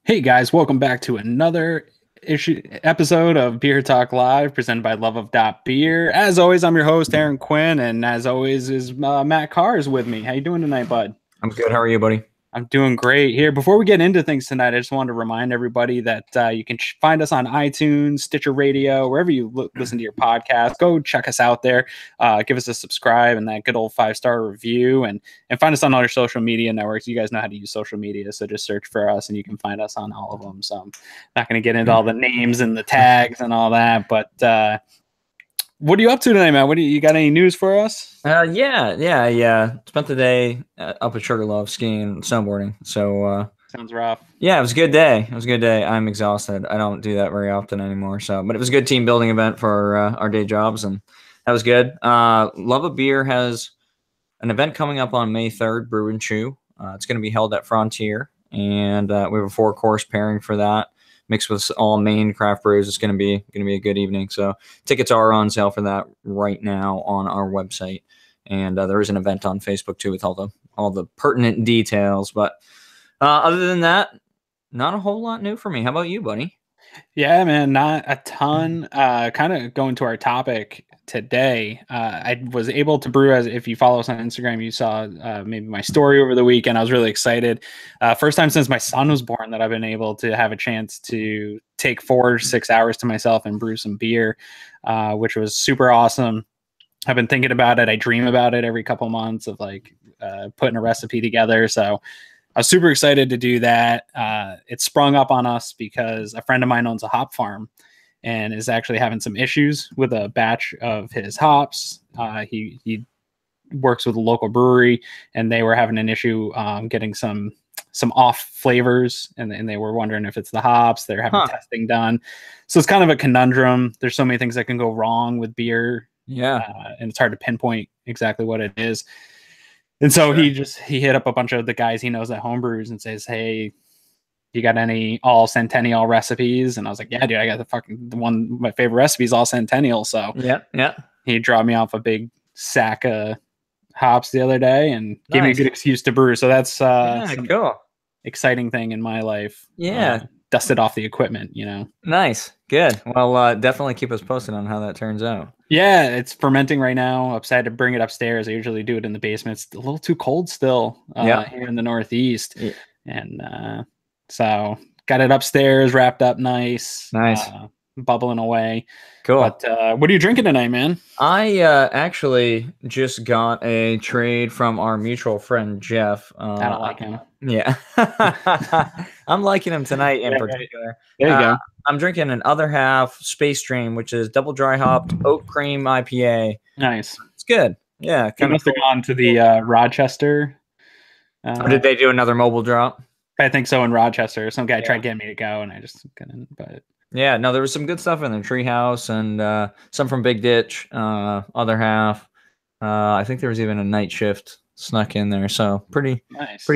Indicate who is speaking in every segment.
Speaker 1: Hey guys, welcome back to another episode of Beer Talk Live presented by loveof.beer. As always, I'm your host, Aaron Quinn, and as always is Matt Carr is with me. How you doing tonight, bud?
Speaker 2: I'm good. How are you, buddy?
Speaker 1: I'm doing great here. Before we get into things tonight, I just wanted to remind everybody that you can find us on iTunes, Stitcher Radio, wherever you listen to your podcast. Go check us out there. Give us a subscribe and that good old 5-star review, and find us on all your social media networks. You guys know how to use social media, so just search for us and you can find us on all of them. So I'm not going to get into all the names and the tags and all that, but what are you up to tonight, man? You got any news for us?
Speaker 2: Yeah. Spent the day up at Sugarloaf skiing and snowboarding. So
Speaker 1: sounds rough.
Speaker 2: Yeah, it was a good day. I'm exhausted. I don't do that very often anymore. But it was a good team building event for our day jobs, and that was good. Love of Beer has an event coming up on May 3rd, Brew and Chew. It's going to be held at Frontier, and we have a 4-course pairing for that, mixed with all Maine craft brews. It's going to be a good evening. So tickets are on sale for that right now on our website, and there is an event on Facebook too with all the pertinent details. But other than that, not a whole lot new for me. How about you, buddy?
Speaker 1: Yeah, man, not a ton. Kind of going to our topic today. I was able to brew, as if you follow us on Instagram, you saw maybe my story over the weekend. I was really excited. First time since my son was born that I've been able to have a chance to take 4 or 6 hours to myself and brew some beer, which was super awesome. I've been thinking about it. I dream about it every couple months of like putting a recipe together. So I was super excited to do that. It sprung up on us because a friend of mine owns a hop farm and is actually having some issues with a batch of his hops. He works with a local brewery, and they were having an issue getting some off flavors, and they were wondering if it's the hops. They're having testing done. So it's kind of a conundrum. There's so many things that can go wrong with beer.
Speaker 2: Yeah.
Speaker 1: And it's hard to pinpoint exactly what it is. And so he hit up a bunch of the guys he knows at Homebrews and says, "Hey, you got any all Centennial recipes?" And I was like, "Yeah, dude, I got the one of my favorite recipes, all Centennial." So
Speaker 2: yeah.
Speaker 1: He dropped me off a big sack of hops the other day and gave me a good excuse to brew. So that's
Speaker 2: cool.
Speaker 1: Exciting thing in my life.
Speaker 2: Yeah.
Speaker 1: Dusted off the equipment,
Speaker 2: Nice. Good. Well, definitely keep us posted on how that turns out.
Speaker 1: Yeah, it's fermenting right now. I had to bring it upstairs. I usually do it in the basement. It's a little too cold still here in the Northeast. Yeah. And so got it upstairs, wrapped up nice. Bubbling away.
Speaker 2: Cool.
Speaker 1: But what are you drinking tonight, man?
Speaker 2: I actually just got a trade from our mutual friend, Jeff.
Speaker 1: I don't like him.
Speaker 2: Yeah. I'm liking him tonight in particular.
Speaker 1: There you go.
Speaker 2: I'm drinking an Other Half Space Dream, which is double dry hopped oat cream IPA.
Speaker 1: Nice.
Speaker 2: It's good. Yeah.
Speaker 1: You must have gone to the Rochester.
Speaker 2: Did they do another mobile drop?
Speaker 1: I think so, in Rochester. Some guy tried getting me to go, and I just couldn't. But
Speaker 2: yeah, no, there was some good stuff in the Treehouse, and some from Big Ditch, Other Half. I think there was even a Night Shift snuck in there, so pretty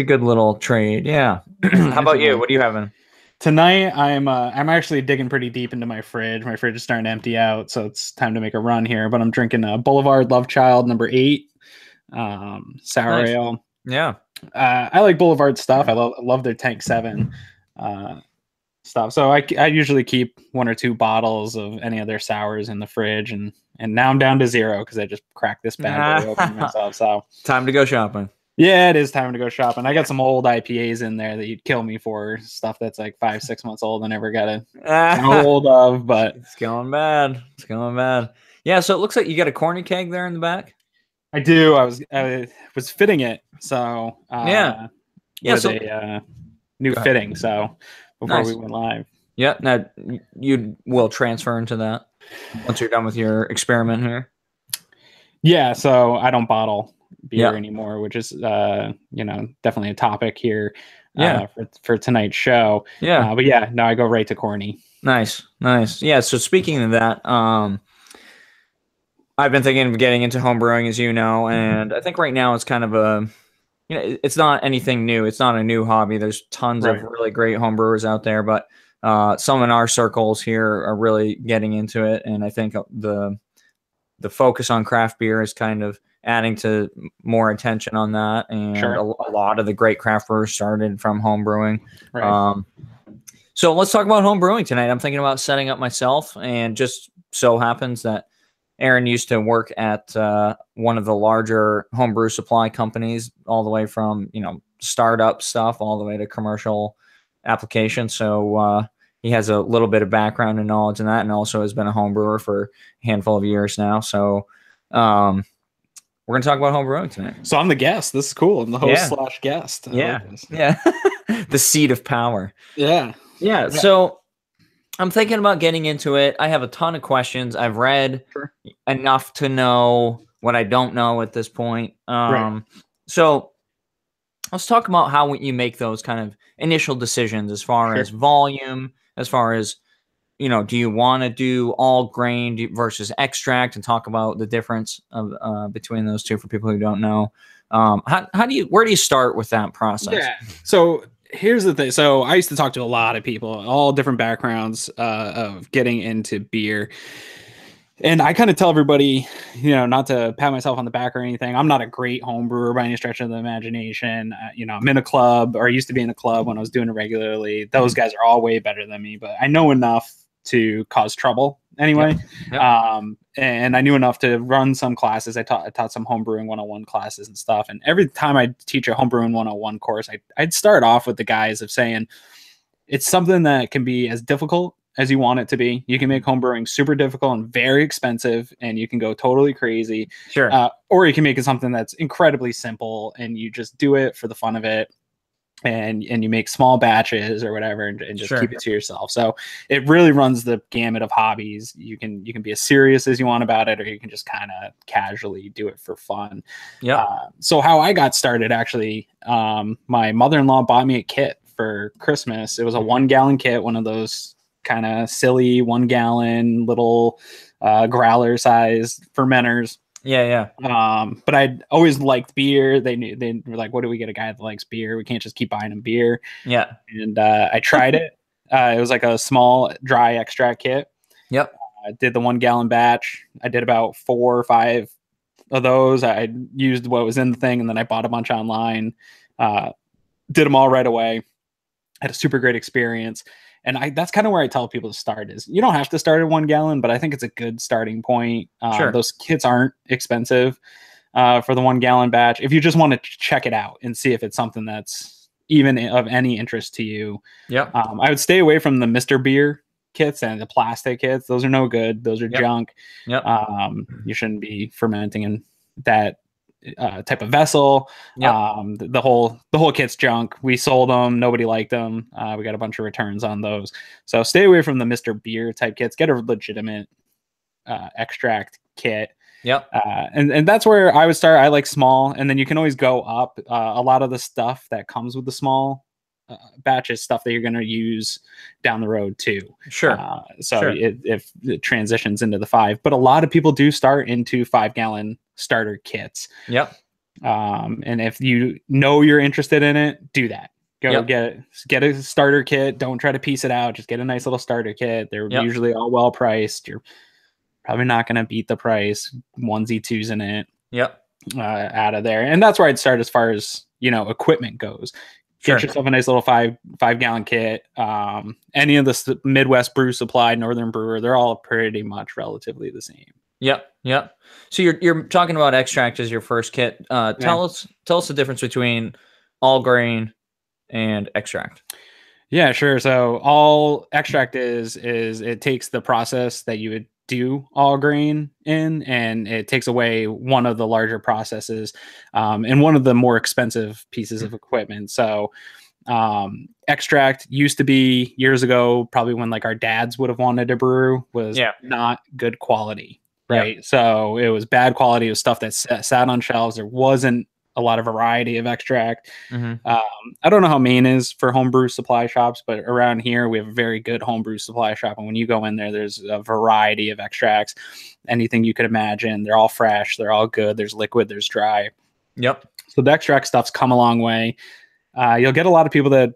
Speaker 2: good little trade. Yeah. How about you? What are you having?
Speaker 1: Tonight, I'm actually digging pretty deep into my fridge. My fridge is starting to empty out, so it's time to make a run here. But I'm drinking a Boulevard Love Child No. 8 sour ale.
Speaker 2: Yeah.
Speaker 1: I like Boulevard stuff. I love their Tank 7 stuff. So I usually keep 1 or 2 bottles of any of their sours in the fridge, and now I'm down to 0 because I just cracked this bad boy open myself. So
Speaker 2: time to go shopping.
Speaker 1: Yeah, it is time to go shopping. I got some old IPAs in there that you'd kill me for, stuff that's like 5-6 months old. I never got a hold of, but
Speaker 2: it's going bad. Yeah, so it looks like you got a corny keg there in the back.
Speaker 1: I do. I was fitting it, so
Speaker 2: so
Speaker 1: a new fitting. So before we went live,
Speaker 2: now you will transfer into that once you're done with your experiment here.
Speaker 1: Yeah, so I don't bottle beer anymore, which is definitely a topic here for tonight's show. But yeah, now I go right to corny.
Speaker 2: Nice. Yeah, so speaking of that, I've been thinking of getting into homebrewing, as you know, and I think right now it's kind of it's not anything new. It's not a new hobby. There's tons of really great homebrewers out there, but some in our circles here are really getting into it, and I think the focus on craft beer is kind of adding to more attention on that, and a lot of the great craft brewers started from homebrewing. So let's talk about home brewing tonight. I'm thinking about setting up myself, and just so happens that Aaron used to work at one of the larger homebrew supply companies, all the way from, startup stuff all the way to commercial applications. So he has a little bit of background and knowledge in that, and also has been a home brewer for a handful of years now. So we're going to talk about home brewing tonight.
Speaker 1: So I'm the guest. This is cool. I'm the host slash guest.
Speaker 2: Yeah. Yeah. The seat of power.
Speaker 1: Yeah.
Speaker 2: Yeah. So I'm thinking about getting into it. I have a ton of questions. I've read enough to know what I don't know at this point. So let's talk about how you make those kind of initial decisions as far as volume, as far as, do you want to do all grain versus extract, and talk about the difference of between those two for people who don't know. Where do you start with that process?
Speaker 1: Yeah. So here's the thing. So I used to talk to a lot of people, all different backgrounds of getting into beer. And I kind of tell everybody, not to pat myself on the back or anything. I'm not a great home brewer by any stretch of the imagination. I'm in a club, or I used to be in a club when I was doing it regularly. Those guys are all way better than me, but I know enough to cause trouble anyway. And I knew enough to run some classes. I taught some homebrewing 101 classes and stuff. And every time I teach a homebrewing 101 course, I'd start off with the guys of saying, it's something that can be as difficult as you want it to be. You can make homebrewing super difficult and very expensive, and you can go totally crazy. Or you can make it something that's incredibly simple, and you just do it for the fun of it. And you make small batches or whatever, and just keep it to yourself. So it really runs the gamut of hobbies. You can be as serious as you want about it, or you can just kind of casually do it for fun. So how I got started, actually, my mother-in-law bought me a kit for Christmas. It was a 1 gallon kit, one of those kind of silly 1 gallon little growler size fermenters. But I'd always liked beer. They were like, what do we get a guy that likes beer? We can't just keep buying him beer. And I tried it. It was like a small dry extract kit. I did the 1 gallon batch. I did about 4 or 5 of those. I used what was in the thing, and then I bought a bunch online. Did them all right away. Had a super great experience. And that's kind of where I tell people to start. Is you don't have to start at 1 gallon, but I think it's a good starting point. Those kits aren't expensive for the 1 gallon batch. If you just want to check it out and see if it's something that's even of any interest to you. I would stay away from the Mr. Beer kits and the plastic kits. Those are no good. Those are junk. You shouldn't be fermenting in that type of vessel. The whole kit's junk. We sold them. Nobody liked them. We got a bunch of returns on those. So stay away from the Mr. Beer type kits. Get a legitimate extract kit. And that's where I would start. I like small, and then you can always go up. A lot of the stuff that comes with the small batches, stuff that you're going to use down the road too. If it transitions into the 5, but a lot of people do start into 5 gallon starter kits. And if you know you're interested in it, do that. Go get a starter kit. Don't try to piece it out. Just get a nice little starter kit. They're usually all well priced. You're probably not going to beat the price. Onesie, twos in it. Out of there. And that's where I'd start as far as, equipment goes. Get yourself a nice little 5 gallon kit. Any of the Midwest Brew Supply, Northern Brewer, they're all pretty much relatively the same.
Speaker 2: So you're talking about extract as your first kit. Tell us the difference between all grain and extract.
Speaker 1: Yeah, sure. So all extract is it takes the process that you would do all grain in, and it takes away one of the larger processes and one of the more expensive pieces of equipment. So extract used to be, years ago, probably when like our dads would have wanted to brew, was not good quality, right? So it was bad quality. It was stuff that sat on shelves. There wasn't a lot of variety of extract. I don't know how Maine is for homebrew supply shops, but around here we have a very good homebrew supply shop. And when you go in there, there's a variety of extracts, anything you could imagine. They're all fresh. They're all good. There's liquid, there's dry. So the extract stuff's come a long way. You'll get a lot of people that,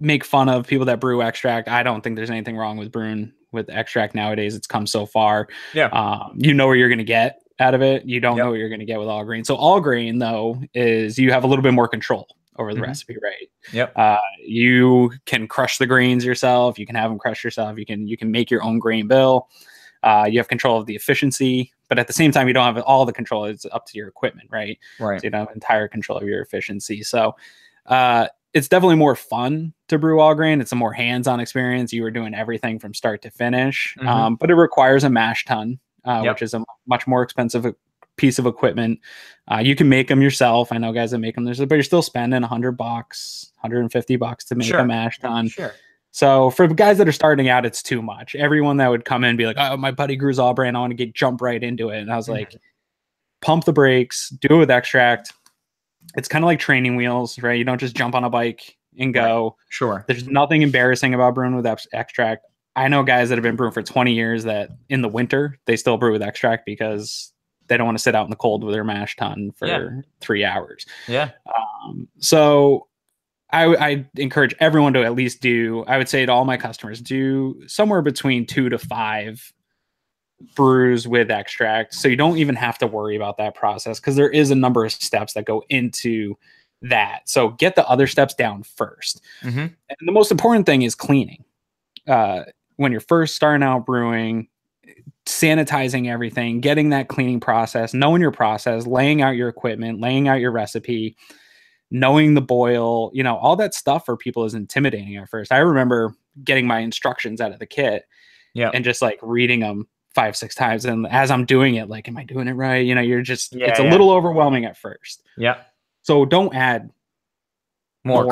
Speaker 1: make fun of people that brew extract. I don't think there's anything wrong with brewing with extract nowadays. It's come so far. You know where you're going to get out of it. You don't know what you're going to get with all grain. So all grain, though, is you have a little bit more control. over the recipe, right?
Speaker 2: Yep.
Speaker 1: You can crush the grains yourself. You can have them crush yourself. You can make your own grain bill. You have control of the efficiency, but at the same time, you don't have all the control. It's up to your equipment, right?
Speaker 2: Right.
Speaker 1: So you don't have entire control of your efficiency. So it's definitely more fun to brew all grain. It's a more hands-on experience. You are doing everything from start to finish, but it requires a mash tun, which is a much more expensive piece of equipment. You can make them yourself. I know guys that make them, but you're still spending $100, $150 to make a mash tun.
Speaker 2: Sure.
Speaker 1: So for guys that are starting out, it's too much. Everyone that would come in and be like, "Oh, my buddy brews all brand. I want to jump right into it." And I was like, pump the brakes, do it with extract. It's kind of like training wheels, right? You don't just jump on a bike and go.
Speaker 2: Right. Sure.
Speaker 1: There's nothing embarrassing about brewing with extract. I know guys that have been brewing for 20 years that in the winter, they still brew with extract because they don't want to sit out in the cold with their mash tun for 3 hours.
Speaker 2: Yeah.
Speaker 1: So I encourage everyone to at least do, I would say to all my customers, do somewhere between 2 to 5 brews with extract. So you don't even have to worry about that process because there is a number of steps that go into that. So get the other steps down first. And the most important thing is cleaning. When you're first starting out brewing, sanitizing everything, getting that cleaning process, knowing your process, laying out your equipment, laying out your recipe, knowing the boil, all that stuff for people is intimidating at first. I remember getting my instructions out of the kit and just like reading them 5-6 times. And as I'm doing it, like, am I doing it right? You're just, it's a little overwhelming at first.
Speaker 2: Yeah.
Speaker 1: So don't add
Speaker 2: more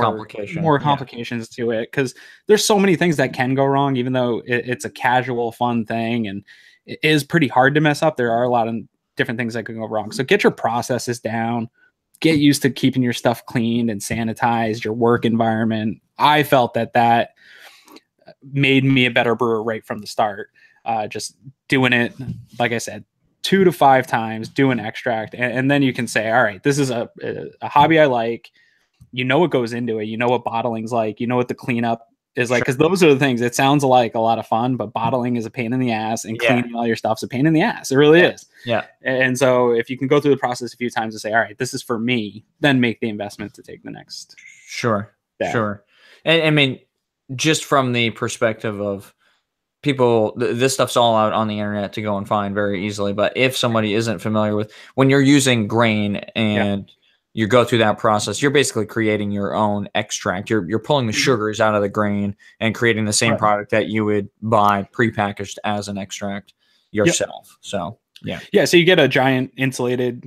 Speaker 2: complications
Speaker 1: to it, because there's so many things that can go wrong, even though it's a casual, fun thing. And it is pretty hard to mess up. There are a lot of different things that can go wrong. So get your processes down. Get used to keeping your stuff cleaned and sanitized, your work environment. I felt that made me a better brewer right from the start. Just doing it, like I said, 2 to 5 times, doing extract. And then you can say, all right, this is a hobby I like. What goes into it. What bottling's like. What the cleanup is like. Because those are the things. It sounds like a lot of fun, but bottling is a pain in the ass, and cleaning all your stuff's a pain in the ass. It really is.
Speaker 2: Yeah.
Speaker 1: And so if you can go through the process a few times and say, all right, this is for me, then make the investment to take the next.
Speaker 2: Sure. And I mean, just from the perspective of people, this stuff's all out on the internet to go and find very easily. But if somebody isn't familiar with, when you're using grain and you go through that process, you're basically creating your own extract. You're pulling the sugars out of the grain and creating the same product that you would buy prepackaged as an extract yourself. So
Speaker 1: so you get a giant insulated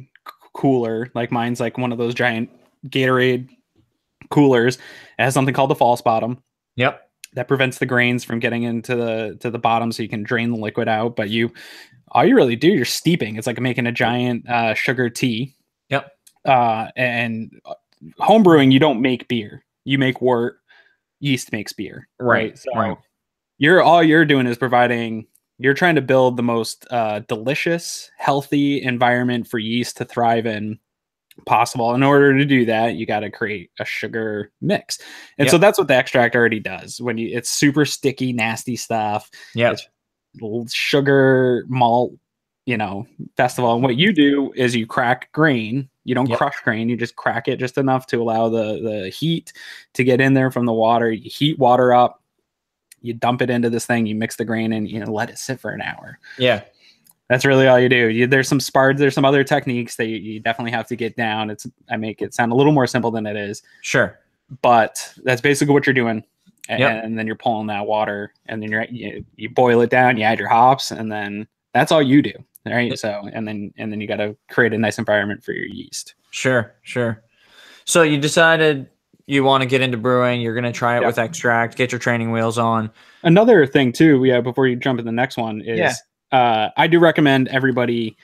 Speaker 1: cooler, like mine's like one of those giant Gatorade coolers. It has something called the false bottom.
Speaker 2: Yep.
Speaker 1: That prevents the grains from getting into the bottom, so you can drain the liquid out. But all you really do, you're steeping. It's like making a giant sugar tea.
Speaker 2: Yep.
Speaker 1: And homebrewing, you don't make beer. You make wort. Yeast makes beer. Right. So all you're doing is you're trying to build the most delicious, healthy environment for yeast to thrive in possible. In order to do that, you got to create a sugar mix. And so that's what the extract already does. It's super sticky, nasty stuff. It's sugar, malt, festival. And what you do is you crack grain. You don't crush grain. You just crack it just enough to allow the heat to get in there from the water. You heat water up. You dump it into this thing. You mix the grain and let it sit for an hour.
Speaker 2: Yeah.
Speaker 1: That's really all you do. There's some spards. There's some other techniques that you definitely have to get down. I make it sound a little more simple than it is.
Speaker 2: Sure.
Speaker 1: But that's basically what you're doing. And then you're pulling that water, and then you boil it down. You add your hops, and then that's all you do. Right. So, and then you got to create a nice environment for your yeast.
Speaker 2: Sure. So you decided you want to get into brewing. You're going to try it with extract, get your training wheels on.
Speaker 1: Another thing too, before you jump in the next one is, I do recommend everybody,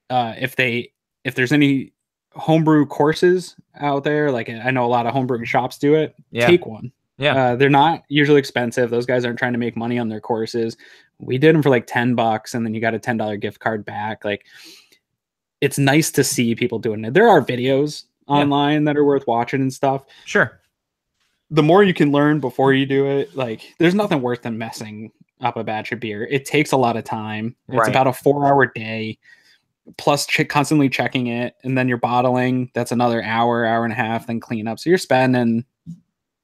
Speaker 1: if there's any homebrew courses out there, like I know a lot of homebrewing shops do it, take one. They're not usually expensive. Those guys aren't trying to make money on their courses. We did them for like $10, and then you got a $10 gift card back. Like, it's nice to see people doing it. There are videos online that are worth watching and stuff.
Speaker 2: Sure.
Speaker 1: The more you can learn before you do it, like, there's nothing worse than messing up a batch of beer. It takes a lot of time. It's about a 4-hour day. plus constantly checking it, and then you're bottling. That's another hour and a half, then clean up. So you're spending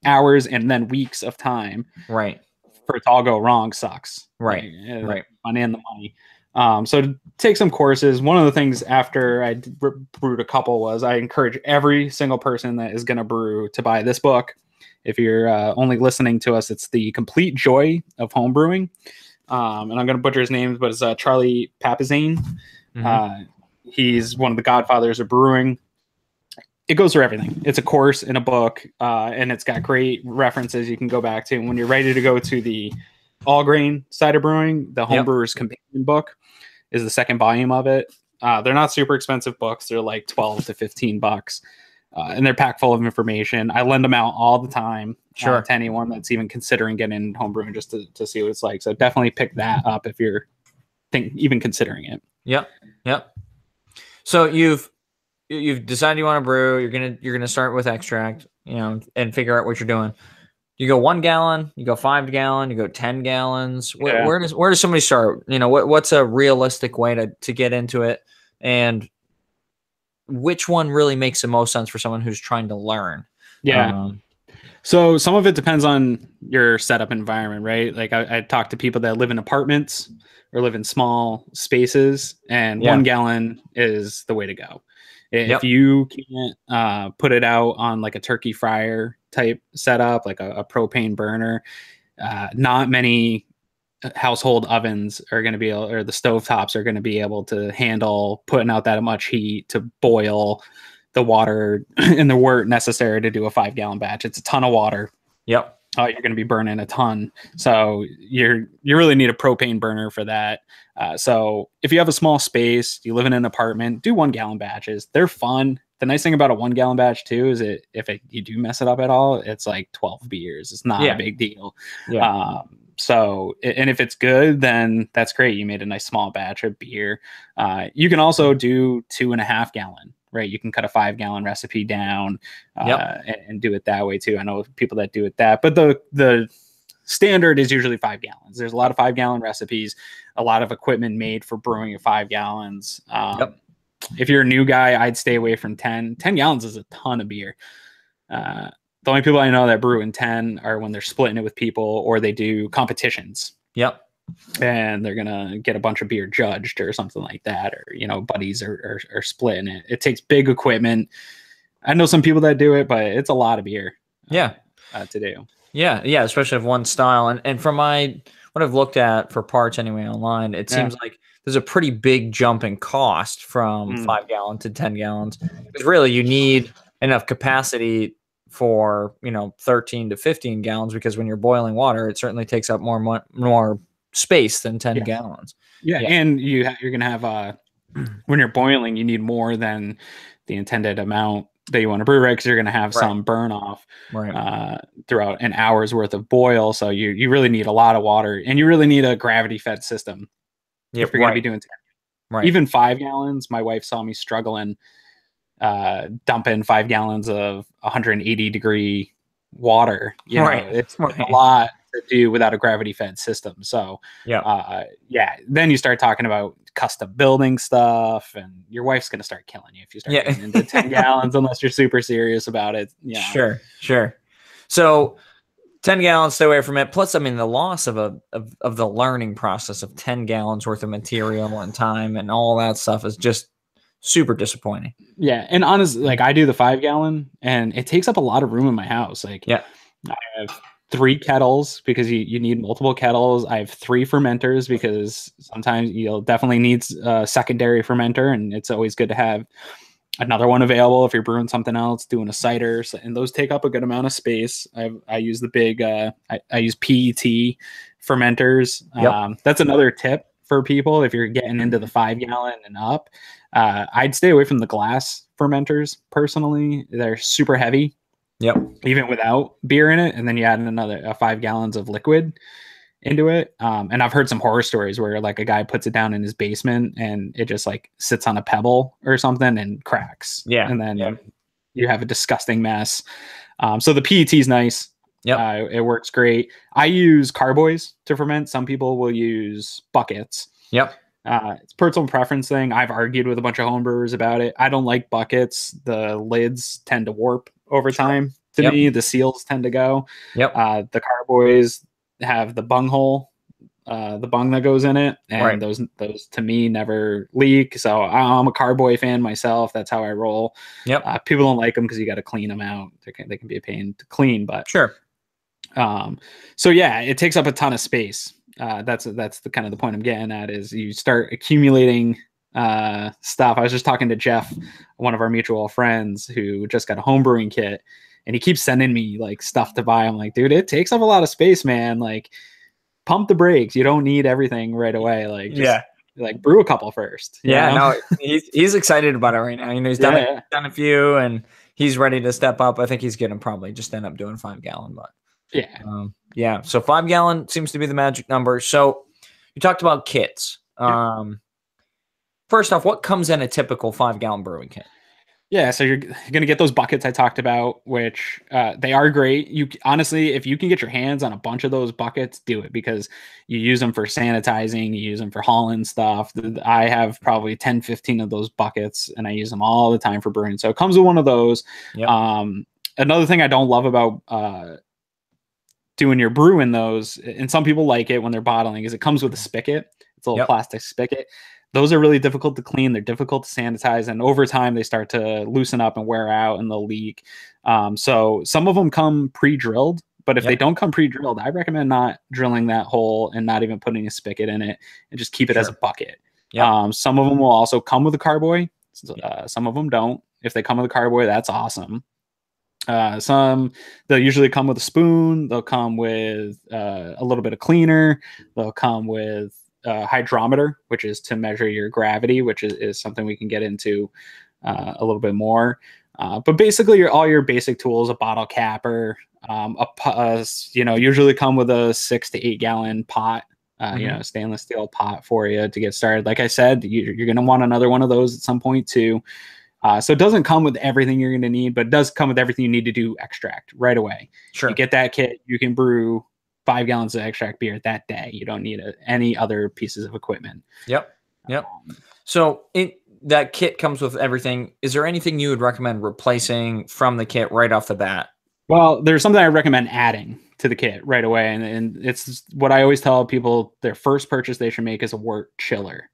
Speaker 1: hours and then weeks of time.
Speaker 2: Right.
Speaker 1: For it to all go wrong sucks.
Speaker 2: Right. Right.
Speaker 1: Money and the money. So to take some courses, one of the things after I brewed a couple was I encourage every single person that is going to brew to buy this book. If you're only listening to us, it's The Complete Joy of Homebrewing. And I'm going to butcher his name, but it's Charlie Papazane. He's one of the godfathers of brewing. It goes through everything. It's a course in a book, and it's got great references you can go back to. And when you're ready to go to the all grain side of brewing, the Homebrewer's Companion book is the second volume of it. They're not super expensive books. They're like 12 to 15 bucks. And they're packed full of information. I lend them out all the time to anyone that's even considering getting into homebrewing just to see what it's like. So definitely pick that up if you're even considering it.
Speaker 2: Yep. So you've decided you want to brew. You're gonna start with extract, and figure out what you're doing. You go 1 gallon, you go 5 gallon, you go 10 gallons. Where does somebody start? What's a realistic way to get into it, and which one really makes the most sense for someone who's trying to learn?
Speaker 1: So some of it depends on your setup environment, right? Like I talk to people that live in apartments or live in small spaces, and 1 gallon is the way to go. If you can't put it out on like a turkey fryer type setup, like a propane burner, not many household ovens are going to be able, or the stovetops are going to be able to handle putting out that much heat to boil the water and the wort necessary to do a 5 gallon batch. It's a ton of water. You're going to be burning a ton. So you really need a propane burner for that. So if you have a small space, you live in an apartment, do 1 gallon batches. They're fun. The nice thing about a 1 gallon batch too is you do mess it up at all, it's like 12 beers. It's not a big deal. So, and if it's good, then that's great. You made a nice small batch of beer. You can also do 2.5 gallon. Right, you can cut a 5 gallon recipe down and do it that way too. I know people that do it that, but the standard is usually 5 gallons. There's a lot of 5 gallon recipes, a lot of equipment made for brewing at 5 gallons. If you're a new guy, I'd stay away from 10. 10 gallons is a ton of beer. The only people I know that brew in 10 are when they're splitting it with people or they do competitions. And they're gonna get a bunch of beer judged or something like that, or buddies are splitting it. It takes big equipment. I know some people that do it, but it's a lot of beer to do.
Speaker 2: Especially of one style. And from what I've looked at for parts anyway online, it seems like there's a pretty big jump in cost from 5 gallon to 10 gallons, because really you need enough capacity for 13 to 15 gallons, because when you're boiling water, it certainly takes up more space than 10 gallons.
Speaker 1: And you're gonna have when you're boiling, you need more than the intended amount that you want to brew, right? Because you're gonna have some burn off throughout an hour's worth of boil. So you really need a lot of water, and you really need a gravity fed system if you're gonna be doing 10. Even 5 gallons. My wife saw me struggling dumping 5 gallons of 180 degree water. It's a lot to do without a gravity fed system. So then you start talking about custom building stuff, and your wife's going to start killing you if you start getting into 10 gallons unless you're super serious about it.
Speaker 2: Sure. So 10 gallons, stay away from it. Plus, the loss of the learning process of 10 gallons worth of material and time and all that stuff is just super disappointing.
Speaker 1: And honestly, like I do the 5 gallon, and it takes up a lot of room in my house. Like I have 3 kettles because you need multiple kettles. I have 3 fermenters because sometimes you'll definitely need a secondary fermenter, and it's always good to have another one available if you're brewing something else, doing a cider, and those take up a good amount of space. I use the big I use PET fermenters. That's another tip for people if you're getting into the 5 gallon and up. I'd stay away from the glass fermenters personally. They're super heavy. Even without beer in it, and then you add another 5 gallons of liquid into it. And I've heard some horror stories where like a guy puts it down in his basement and it just like sits on a pebble or something and cracks. And then you have a disgusting mess. So the PET is nice. It works great. I use carboys to ferment. Some people will use buckets. It's a personal preference thing. I've argued with a bunch of homebrewers about it. I don't like buckets. The lids tend to warp over
Speaker 2: Sure.
Speaker 1: time to
Speaker 2: Yep.
Speaker 1: me. The seals tend to go.
Speaker 2: Yep.
Speaker 1: The carboys have the bung hole, the bung that goes in it,
Speaker 2: Right.
Speaker 1: and those to me never leak. So I'm a carboy fan myself. That's how I roll.
Speaker 2: Yep.
Speaker 1: People don't like them because you got to clean them out. They can be a pain to clean, but
Speaker 2: Sure.
Speaker 1: so yeah, it takes up a ton of space. That's the kind of the point I'm getting at is you start accumulating stuff. I was just talking to Jeff, one of our mutual friends who just got a homebrewing kit, and he keeps sending me like stuff to buy. I'm like, dude, it takes up a lot of space, man. Like, pump the brakes. You don't need everything right away. Like, just like brew a couple first.
Speaker 2: Yeah,
Speaker 1: know?
Speaker 2: no, he's excited about it right now. You know, he's done a few, and he's ready to step up. I think he's gonna probably just end up doing 5-gallon, but yeah. So 5-gallon seems to be the magic number. So you talked about kits. First off, what comes in a typical 5-gallon brewing kit?
Speaker 1: Yeah, so you're going to get those buckets I talked about, which they are great. You honestly, if you can get your hands on a bunch of those buckets, do it because you use them for sanitizing, you use them for hauling stuff. I have probably 10, 15 of those buckets, and I use them all the time for brewing. So it comes with one of those.
Speaker 2: Yep.
Speaker 1: Another thing I don't love about doing your brew in those, and some people like it when they're bottling, is it comes with a spigot. It's a little plastic spigot. Those are really difficult to clean. They're difficult to sanitize. And over time, they start to loosen up and wear out and they'll leak. So some of them come pre-drilled, but if they don't come pre-drilled, I recommend not drilling that hole and not even putting a spigot in it and just keep it as a bucket. Some of them will also come with a carboy. Some of them don't. If they come with a carboy, that's awesome. Some they'll usually come with a spoon. They'll come with a little bit of cleaner. They'll come with hydrometer, which is to measure your gravity, which is something we can get into a little bit more. But basically, all your basic tools, a bottle capper, usually come with a 6 to 8 gallon pot, stainless steel pot for you to get started. Like I said, you're going to want another one of those at some point too. So it doesn't come with everything you're going to need, but it does come with everything you need to do extract right away. Sure. You get that kit, you can brew 5 gallons of extract beer that day. You don't need any other pieces of equipment.
Speaker 2: Yep. So that kit comes with everything. Is there anything you would recommend replacing from the kit right off the bat?
Speaker 1: Well, there's something I recommend adding to the kit right away. And it's what I always tell people their first purchase they should make is a wort chiller.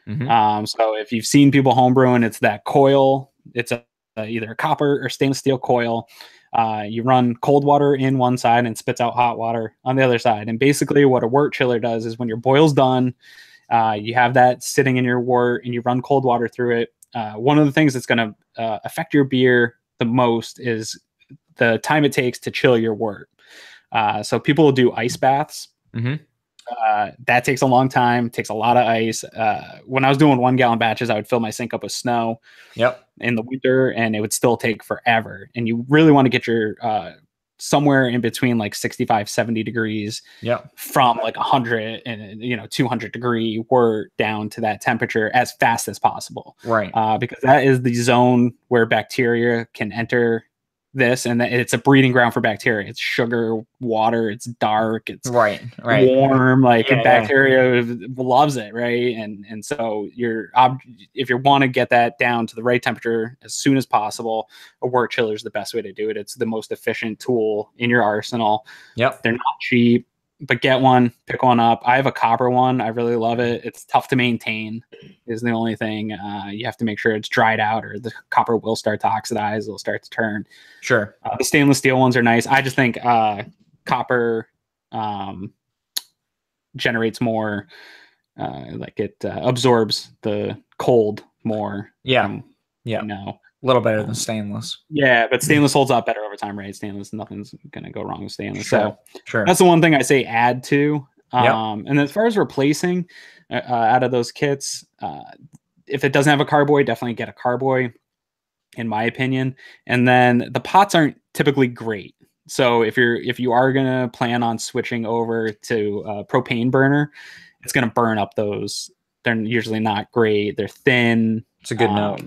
Speaker 1: So if you've seen people homebrewing, it's that coil. It's either a copper or stainless steel coil. You run cold water in one side and spits out hot water on the other side. And basically what a wort chiller does is when your boil's done, you have that sitting in your wort and you run cold water through it. One of the things that's going to affect your beer the most is the time it takes to chill your wort. So people will do ice baths. That takes a long time, takes a lot of ice. When I was doing 1 gallon batches, I would fill my sink up with snow in the winter and it would still take forever. And you really want to get your somewhere in between like 65, 70 degrees from like 100 and 200 degree wort down to that temperature as fast as possible. Right. Because that is the zone where bacteria can enter this, and it's a breeding ground for bacteria. It's sugar water, it's dark, it's warm, like bacteria loves it, right? And so if you want to get that down to the right temperature as soon as possible, a wort chiller is the best way to do it. It's the most efficient tool in your arsenal. They're not cheap, but get one, pick one up. I have a copper one. I really love it. It's tough to maintain is the only thing. You have to make sure it's dried out or the copper will start to oxidize. It'll start to turn. Sure. The stainless steel ones are nice. I just think copper generates more, like it absorbs the cold more. A
Speaker 2: little better than stainless.
Speaker 1: Yeah, but stainless holds up better over time, right? Stainless, nothing's gonna go wrong with stainless. So that's the one thing I say add to. And as far as replacing out of those kits, if it doesn't have a carboy, definitely get a carboy, in my opinion. And then the pots aren't typically great. So if you are gonna plan on switching over to a propane burner, it's gonna burn up those. They're usually not great. They're thin.
Speaker 2: It's a good note.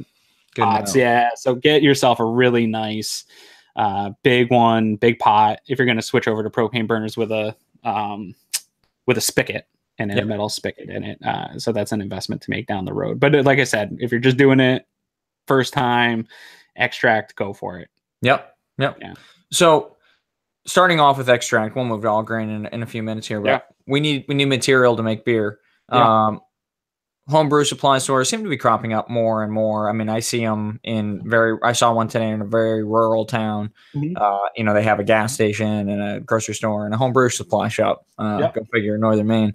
Speaker 1: Pots, yeah. So get yourself a really nice big pot if you're going to switch over to propane burners with a spigot and in
Speaker 2: Yep.
Speaker 1: a metal spigot in it. So that's an investment to make down the road. But like I said, if you're just doing it first time, extract, go for it.
Speaker 2: Yep. Yep.
Speaker 1: Yeah.
Speaker 2: So starting off with extract, we'll move to all grain in a few minutes here, but we need material to make beer.
Speaker 1: Yeah.
Speaker 2: Homebrew supply stores seem to be cropping up more and more. I mean, I see them I saw one today in a very rural town.
Speaker 1: Mm-hmm.
Speaker 2: They have a gas station and a grocery store and a homebrew supply shop. Go figure, Northern Maine.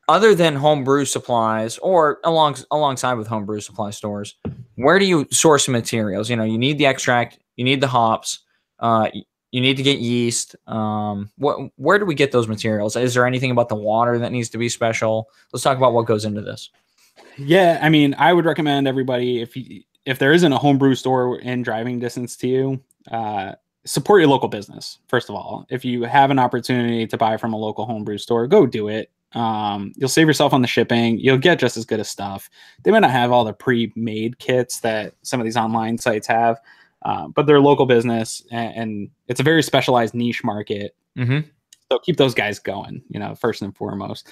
Speaker 2: Other than homebrew supplies or alongside with homebrew supply stores, where do you source materials? You need the extract, you need the hops, you need to get yeast. Where do we get those materials? Is there anything about the water that needs to be special? Let's talk about what goes into this.
Speaker 1: Yeah, I mean, I would recommend everybody, if there isn't a homebrew store in driving distance to you, support your local business. First of all, if you have an opportunity to buy from a local homebrew store, go do it. You'll save yourself on the shipping. You'll get just as good of stuff. They might not have all the pre-made kits that some of these online sites have, but they're local business, and it's a very specialized niche market.
Speaker 2: Mm-hmm.
Speaker 1: So keep those guys going, first and foremost.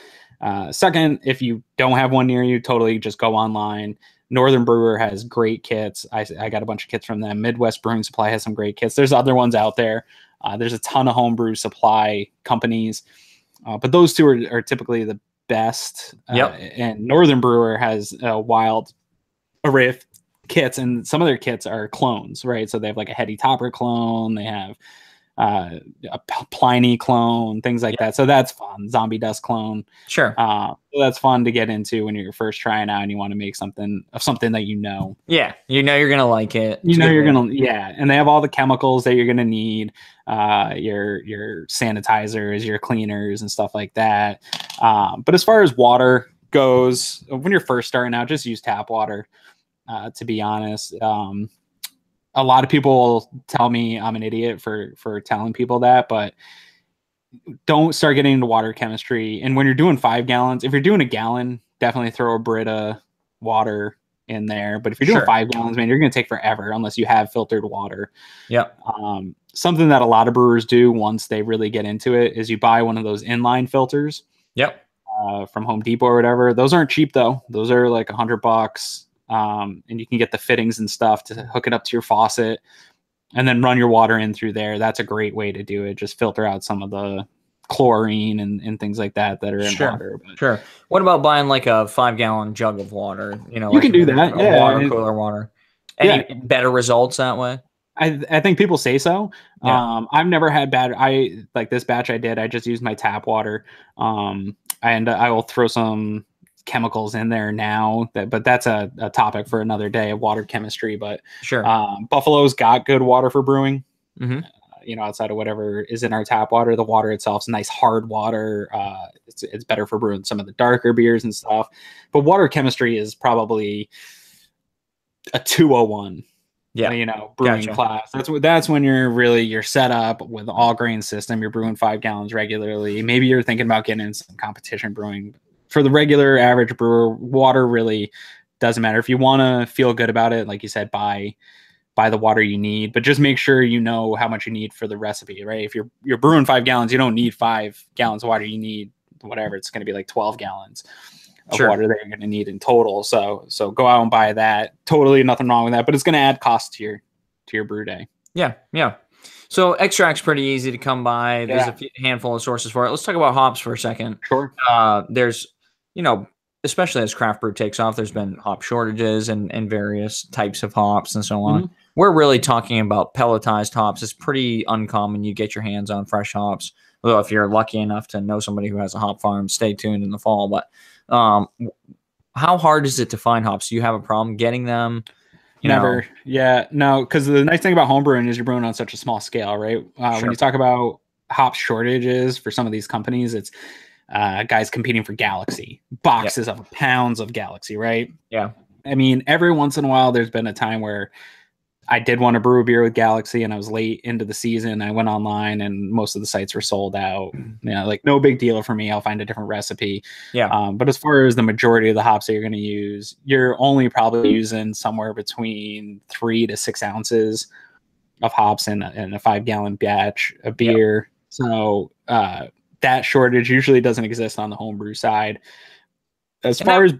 Speaker 1: Second, if you don't have one near you, totally just go online. Northern Brewer has great kits. I got a bunch of kits from them. Midwest Brewing Supply has some great kits. There's other ones out there. There's a ton of homebrew supply companies. But those two are typically the best. And Northern Brewer has a wild array of kits, and some of their kits are clones, right? So they have like a Heady Topper clone. They have a Pliny clone, things like that. So that's fun. Zombie Dust clone.
Speaker 2: Sure.
Speaker 1: So that's fun to get into when you're first trying out and you want to make something that
Speaker 2: Yeah, you're gonna like it.
Speaker 1: And they have all the chemicals that you're gonna need, your sanitizers, your cleaners, and stuff like that. But as far as water goes, when you're first starting out, just use tap water. To be honest, a lot of people tell me I'm an idiot for telling people that, but don't start getting into water chemistry. And when you're doing 5 gallons, if you're doing a gallon, definitely throw a Brita water in there. But if you're doing 5 gallons, man, you're going to take forever unless you have filtered water.
Speaker 2: Yep.
Speaker 1: Something that a lot of brewers do once they really get into it is you buy one of those inline filters.
Speaker 2: Yep.
Speaker 1: From Home Depot or whatever. Those aren't cheap though. Those are like $100. And you can get the fittings and stuff to hook it up to your faucet and then run your water in through there. That's a great way to do it. Just filter out some of the chlorine and things like that are in water. But
Speaker 2: sure. What about buying like a 5-gallon jug of water?
Speaker 1: You
Speaker 2: like
Speaker 1: can do that.
Speaker 2: Water cooler water. Any better results that way?
Speaker 1: I think people say so.
Speaker 2: Yeah.
Speaker 1: I've never had bad. Like this batch I did, I just used my tap water. And I will throw some chemicals in there now, but that's a topic for another day of water chemistry. But
Speaker 2: sure,
Speaker 1: Buffalo's got good water for brewing.
Speaker 2: Mm-hmm.
Speaker 1: Outside of whatever is in our tap water, the water itself's nice hard water. It's better for brewing some of the darker beers and stuff. But water chemistry is probably a 201. Brewing class. That's when you're set up with all grain system. You're brewing 5 gallons regularly. Maybe you're thinking about getting in some competition brewing. For the regular average brewer, water really doesn't matter. If you want to feel good about it, like you said, buy the water you need, but just make sure you know how much you need for the recipe, right? If you're brewing 5 gallons, you don't need 5 gallons of water. You need whatever. It's going to be like 12 gallons of water that you're going to need in total. So go out and buy that. Totally nothing wrong with that, but it's going to add cost to your brew day.
Speaker 2: Yeah. So extract's pretty easy to come by. There's a handful of sources for it. Let's talk about hops for a second.
Speaker 1: Sure.
Speaker 2: There's, especially as craft brew takes off, there's been hop shortages and various types of hops and so on. Mm-hmm. We're really talking about pelletized hops. It's pretty uncommon you get your hands on fresh hops. Although if you're lucky enough to know somebody who has a hop farm, stay tuned in the fall. But how hard is it to find hops? Do you have a problem getting them?
Speaker 1: Never. Yeah, no, because the nice thing about homebrewing is you're brewing on such a small scale, right? When you talk about hop shortages for some of these companies, it's guys competing for Galaxy, boxes of pounds of Galaxy, right?
Speaker 2: Yeah.
Speaker 1: I mean, every once in a while, there's been a time where I did want to brew a beer with Galaxy and I was late into the season. I went online and most of the sites were sold out. Like no big deal for me. I'll find a different recipe.
Speaker 2: Yeah.
Speaker 1: But as far as the majority of the hops that you're going to use, you're only probably using somewhere between 3 to 6 ounces of hops in a 5 gallon batch of beer. Yep. So that shortage usually doesn't exist on the homebrew side. As
Speaker 2: And
Speaker 1: far as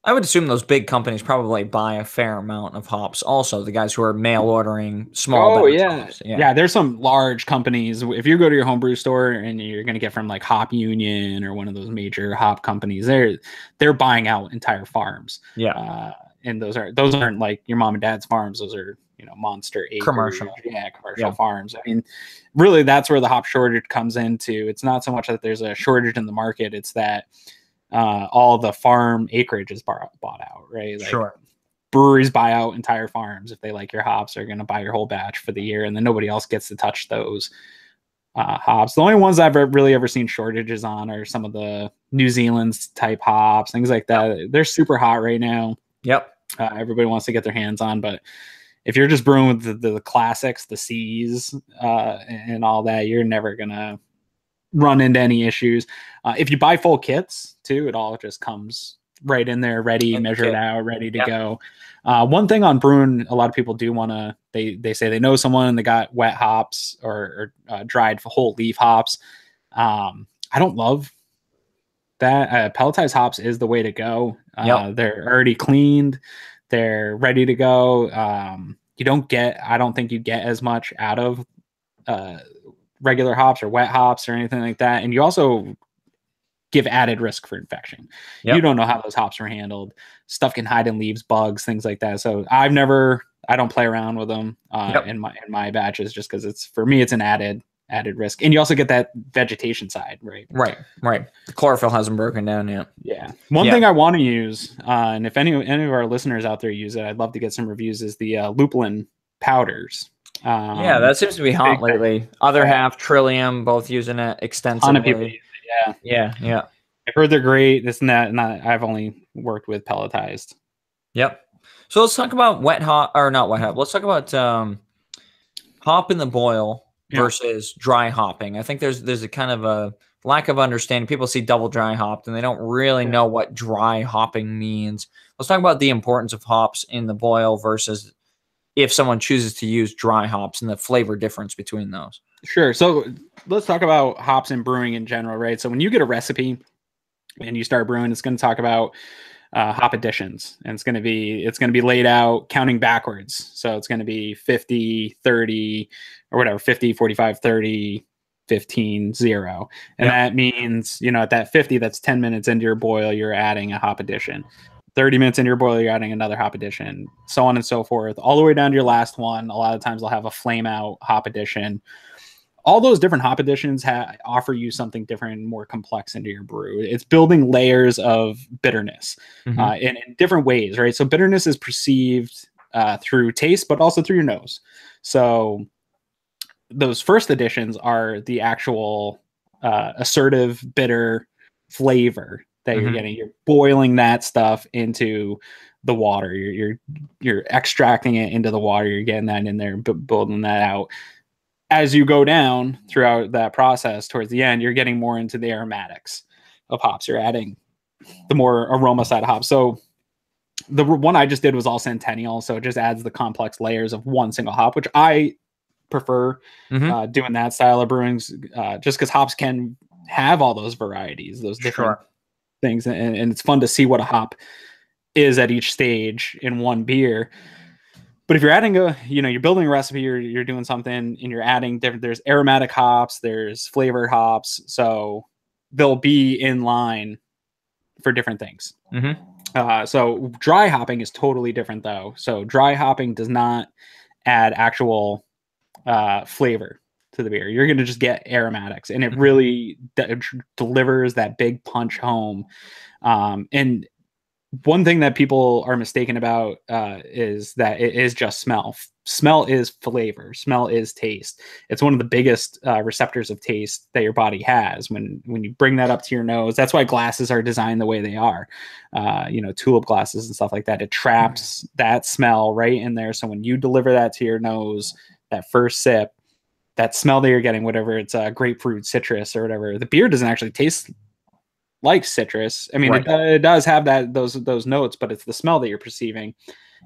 Speaker 2: I would assume those big companies probably buy a fair amount of hops. Also, the guys who are mail ordering small
Speaker 1: oh
Speaker 2: batch
Speaker 1: yeah,
Speaker 2: hops.
Speaker 1: yeah, there's some large companies. If you go to your homebrew store and you're gonna get from like Hop Union or one of those major hop companies, they're buying out entire farms.
Speaker 2: Yeah.
Speaker 1: And those aren't like your mom and dad's farms. Those are, you know, monster acreage,
Speaker 2: Commercial.
Speaker 1: commercial farms. I mean, really, that's where the hop shortage comes into. It's not so much that there's a shortage in the market; it's that all the farm acreage is bought out, right? Like,
Speaker 2: Sure.
Speaker 1: breweries buy out entire farms. If they like your hops, they're going to buy your whole batch for the year, and then nobody else gets to touch those hops. The only ones I've really ever seen shortages on are some of the New Zealand type hops, things like that. They're super hot right now.
Speaker 2: Yep.
Speaker 1: Everybody wants to get their hands on, but if you're just brewing with the classics, the C's, and all that, you're never gonna run into any issues. If you buy full kits too, it all just comes right in there, ready, measured out, ready to go. One thing on brewing, a lot of people do want to, they say they know someone and they got wet hops or dried whole leaf hops. I don't love that. Pelletized hops is the way to go. They're already cleaned. They're ready to go. I don't think you get as much out of regular hops or wet hops or anything like that. And you also give added risk for infection. You don't know how those hops are handled. Stuff can hide in leaves, bugs, things like that. So I don't play around with them in my batches, just because for me, it's an added risk. And you also get that vegetation side, right?
Speaker 2: Right. The chlorophyll hasn't broken down yet.
Speaker 1: Yeah. One thing I want to use, and if any of our listeners out there use it, I'd love to get some reviews, is the lupulin powders.
Speaker 2: That seems to be hot lately. Other half, Trillium, both using it extensively. Yeah.
Speaker 1: I've heard they're great. This and that, and I've only worked with pelletized.
Speaker 2: Yep. So let's talk about wet hop, or not wet hop. Let's talk about hop in the boil versus dry hopping. I think there's a kind of a lack of understanding. People see double dry hopped and they don't really know what dry hopping means. Let's talk about the importance of hops in the boil versus if someone chooses to use dry hops and the flavor difference between those.
Speaker 1: Sure. So let's talk about hops and brewing in general, right? So when you get a recipe and you start brewing, it's going to talk about hop additions, and it's going to be laid out counting backwards. So it's going to be 50, 30, or whatever, 50, 45, 30, 15, 0. And that means, at that 50, that's 10 minutes into your boil, you're adding a hop addition. 30 minutes into your boil, you're adding another hop addition, so on and so forth, all the way down to your last one. A lot of times they'll have a flame out hop addition. All those different hop additions offer you something different and more complex into your brew. It's building layers of bitterness in different ways, right? So bitterness is perceived through taste, but also through your nose. So those first additions are the actual assertive bitter flavor that you're getting. You're boiling that stuff into the water. You're extracting it into the water. You're getting that in there, building that out. As you go down throughout that process, towards the end, you're getting more into the aromatics of hops. You're adding the more aroma side of hops. So the one I just did was all Centennial, so it just adds the complex layers of one single hop, which I prefer doing that style of brewings, just because hops can have all those varieties, those different things, and it's fun to see what a hop is at each stage in one beer. But if you're adding you're building a recipe, you're doing something, and you're adding different, there's aromatic hops, there's flavored hops, so they'll be in line for different things. So dry hopping is totally different, though. So dry hopping does not add actual flavor to the beer. You're going to just get aromatics, and it really delivers that big punch home. And one thing that people are mistaken about is that it is just smell. Smell is flavor. Smell is taste. It's one of the biggest receptors of taste that your body has. When you bring that up to your nose, that's why glasses are designed the way they are. Tulip glasses and stuff like that. It traps that smell right in there. So when you deliver that to your nose, that first sip, that smell that you're getting, whatever it's grapefruit, citrus, or whatever, the beer doesn't actually taste like citrus. I mean, it does have those notes, but it's the smell that you're perceiving,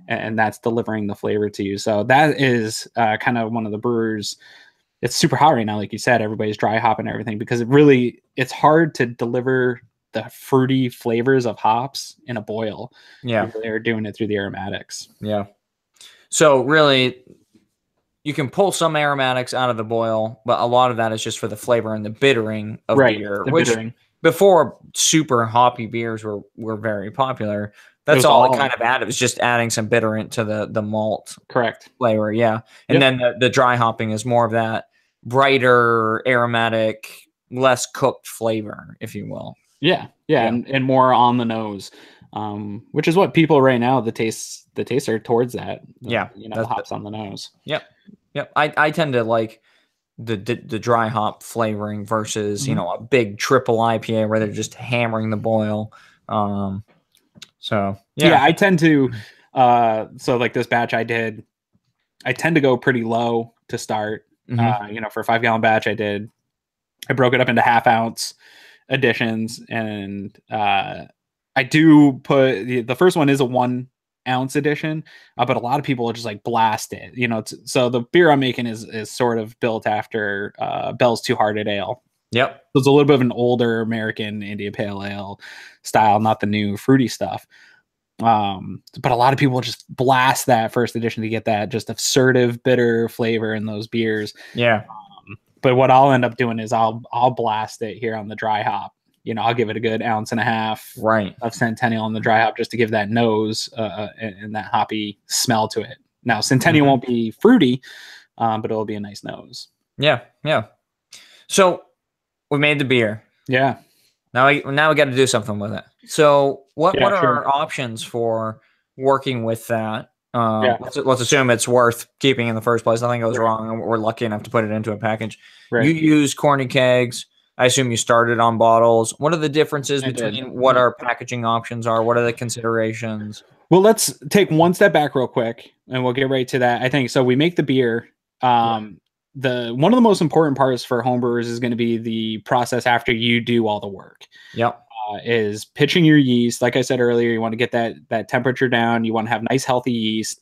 Speaker 1: and that's delivering the flavor to you. So that is kind of one of the brewers. it's super hot right now, like you said, everybody's dry hopping and everything, because it's hard to deliver the fruity flavors of hops in a boil.
Speaker 2: Yeah.
Speaker 1: You really are doing it through the aromatics.
Speaker 2: Yeah. So really, you can pull some aromatics out of the boil, but a lot of that is just for the flavor and the bittering of beer,
Speaker 1: The
Speaker 2: which
Speaker 1: bittering.
Speaker 2: before super hoppy beers were very popular. That's all it kind of added. It was just adding some bitterant to the malt
Speaker 1: correct
Speaker 2: flavor. Yeah. And then the dry hopping is more of that brighter, aromatic, less cooked flavor, if you will.
Speaker 1: Yeah. And more on the nose, which is what people right now, the tastes are towards that.
Speaker 2: Yeah.
Speaker 1: The hops on the nose.
Speaker 2: Yep. I tend to like the dry hop flavoring versus a big triple IPA where they're just hammering the boil. So yeah,
Speaker 1: I tend to so like this batch I tend to go pretty low to start. For a 5-gallon batch I broke it up into half-ounce editions, and I do put the first one is a 1-ounce edition, but a lot of people just like blast it. So the beer I'm making is sort of built after Bell's Two Hearted Ale.
Speaker 2: Yep.
Speaker 1: So it's a little bit of an older American India Pale Ale style, not the new fruity stuff. But a lot of people just blast that first edition to get that just assertive bitter flavor in those beers.
Speaker 2: Yeah.
Speaker 1: But what I'll end up doing is I'll blast it here on the dry hop. I'll give it a good 1.5 ounces of Centennial on the dry hop just to give that nose and that hoppy smell to it. Now Centennial won't be fruity, but it'll be a nice nose.
Speaker 2: Yeah. So we made the beer.
Speaker 1: Yeah.
Speaker 2: Now we got to do something with it. So what are our options for working with that? Let's assume it's worth keeping in the first place. Nothing goes wrong, and we're lucky enough to put it into a package. You use corny kegs. I assume you started on bottles. What are the differences between what our packaging options are? What are the considerations?
Speaker 1: Well, let's take one step back real quick, and we'll get right to that. I think so. We make the beer. One of the most important parts for homebrewers is going to be the process after you do all the work.
Speaker 2: Yep.
Speaker 1: Is pitching your yeast. Like I said earlier, you want to get that temperature down. You want to have nice, healthy yeast.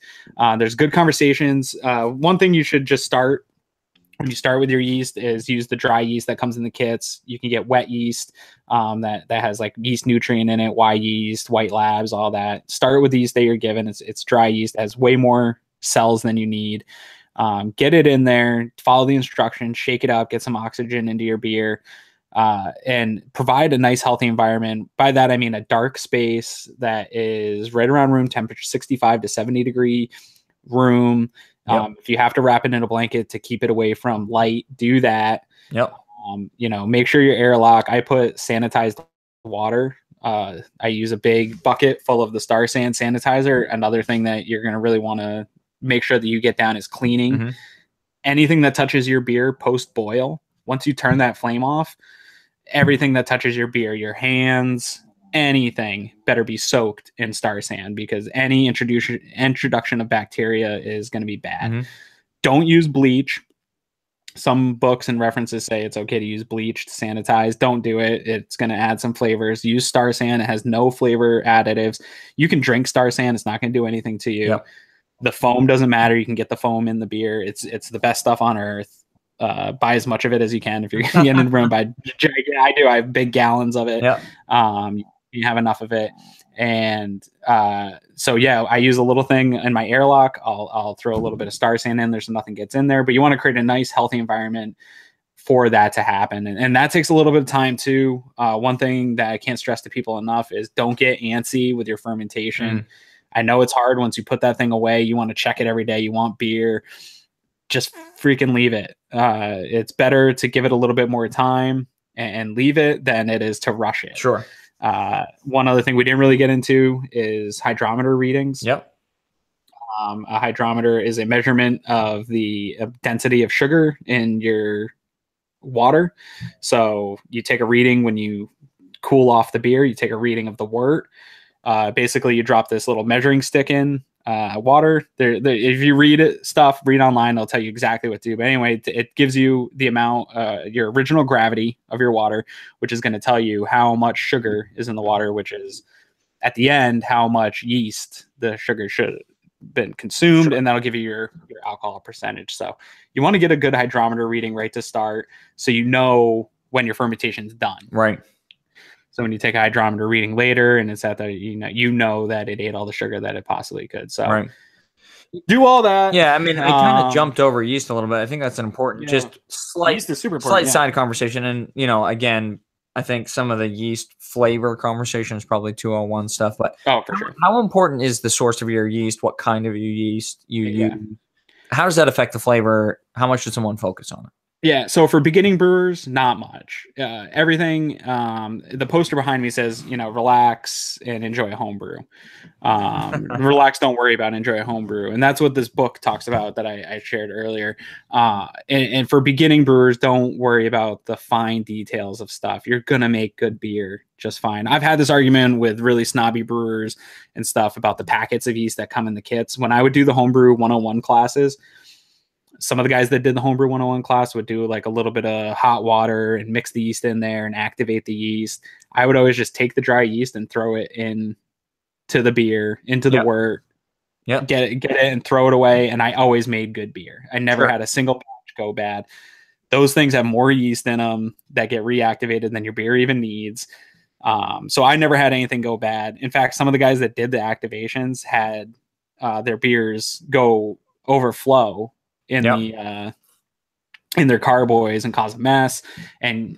Speaker 1: There's good conversations. One thing you should just start when you start with your yeast is use the dry yeast that comes in the kits. You can get wet yeast that has like yeast nutrient in it, Y yeast, White Labs, all that. Start with the yeast that you're given. It's dry yeast. It has way more cells than you need. Get it in there, follow the instructions, shake it up, get some oxygen into your beer, and provide a nice, healthy environment. By that, I mean a dark space that is right around room temperature, 65 to 70 degree room. If you have to wrap it in a blanket to keep it away from light, do that. Make sure your airlock. I put sanitized water. I use a big bucket full of the Star San sanitizer. Another thing that you're going to really want to make sure that you get down is cleaning. Anything that touches your beer post boil, once you turn that flame off, everything that touches your beer, your hands, anything better be soaked in Star San, because any introduction of bacteria is going to be bad. Don't use bleach. Some books and references say it's okay to use bleach to sanitize. Don't do it. It's going to add some flavors. Use Star San. It has no flavor additives. You can drink Star San. It's not going to do anything to you. The foam doesn't matter. You can get the foam in the beer. It's the best stuff on earth. Buy as much of it as you can if you're getting in the room. I do. I have big gallons of it. You have enough of it. And so I use a little thing in my airlock. I'll throw a little bit of Star San in there so nothing gets in there. But you want to create a nice, healthy environment for that to happen. And that takes a little bit of time too. One thing that I can't stress to people enough is don't get antsy with your fermentation. I know it's hard once you put that thing away. You want to check it every day. You want beer. Just freaking leave it. It's better to give it a little bit more time and leave it than it is to rush it.
Speaker 2: Sure.
Speaker 1: One other thing we didn't really get into is hydrometer readings. A hydrometer is a measurement of the density of sugar in your water. So you take a reading when you cool off the beer. You take a reading of the wort. Basically, you drop this little measuring stick in water. If you read online, they'll tell you exactly what to do. But anyway, it gives you the amount, your original gravity of your water, which is going to tell you how much sugar is in the water, which is at the end how much yeast the sugar should been consumed,
Speaker 2: Sure.
Speaker 1: and that'll give you your alcohol percentage. So you want to get a good hydrometer reading right to start, so you know when your fermentation's done.
Speaker 2: Right.
Speaker 1: So when you take a hydrometer reading later and it's at the, you know that it ate all the sugar that it possibly could. So
Speaker 2: Right.
Speaker 1: do all that.
Speaker 2: Yeah, I mean, I kind of jumped over yeast a little bit. I think that's an important, just
Speaker 1: yeast is super important,
Speaker 2: side conversation. And, again, I think some of the yeast flavor conversation is probably 201 stuff. But
Speaker 1: for sure.
Speaker 2: How important is the source of your yeast? What kind of yeast you use? How does that affect the flavor? How much should someone focus on it?
Speaker 1: Yeah, so for beginning brewers, not much. Everything, the poster behind me says, relax and enjoy a homebrew. Relax, don't worry about it, enjoy a homebrew. And that's what this book talks about that I shared earlier. And for beginning brewers, don't worry about the fine details of stuff. You're going to make good beer just fine. I've had this argument with really snobby brewers and stuff about the packets of yeast that come in the kits. When I would do the Homebrew 101 classes, some of the guys that did the Homebrew 101 class would do like a little bit of hot water and mix the yeast in there and activate the yeast. I would always just take the dry yeast and throw it in to the beer, into the wort, get it and throw it away. And I always made good beer. I never had a single batch go bad. Those things have more yeast in them that get reactivated than your beer even needs. So I never had anything go bad. In fact, some of the guys that did the activations had their beers go overflow in their carboys and cause a mess. And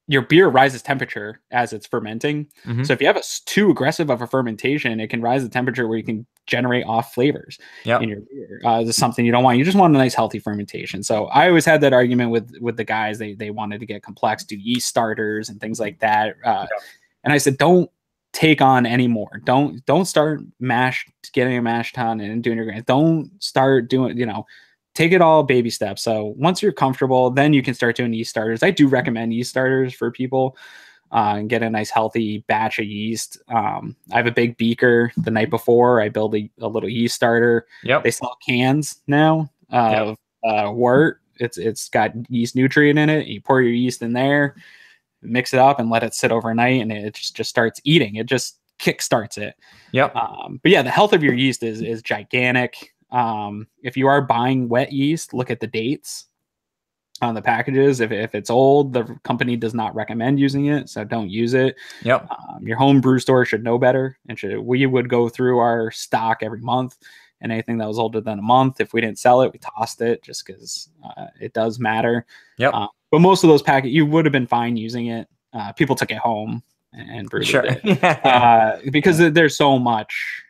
Speaker 1: your beer rises temperature as it's fermenting. Mm-hmm. So if you have too aggressive of a fermentation, it can rise the temperature where you can generate off flavors in your beer. This is something you don't want. You just want a nice healthy fermentation. So I always had that argument with the guys. They wanted to get complex, do yeast starters and things like that. And I said, don't take on any more. Don't start getting a mash tun and doing your grains. Don't start doing, take it all baby steps. So once you're comfortable, then you can start doing yeast starters. I do recommend yeast starters for people and get a nice healthy batch of yeast. I have a big beaker. The night before, I build a little yeast starter. They sell cans now of wort. It's got yeast nutrient in it. You pour your yeast in there, mix it up and let it sit overnight, and it just starts eating. It just kick starts it. But yeah, the health of your yeast is gigantic. If you are buying wet yeast, look at the dates on the packages. If it's old, the company does not recommend using it, so don't use it. Your home brew store should know better, and we would go through our stock every month, and anything that was older than a month, if we didn't sell it, we tossed it, just because it does matter. But most of those packets, you would have been fine using it. People took it home and brewed it. Because there's so much.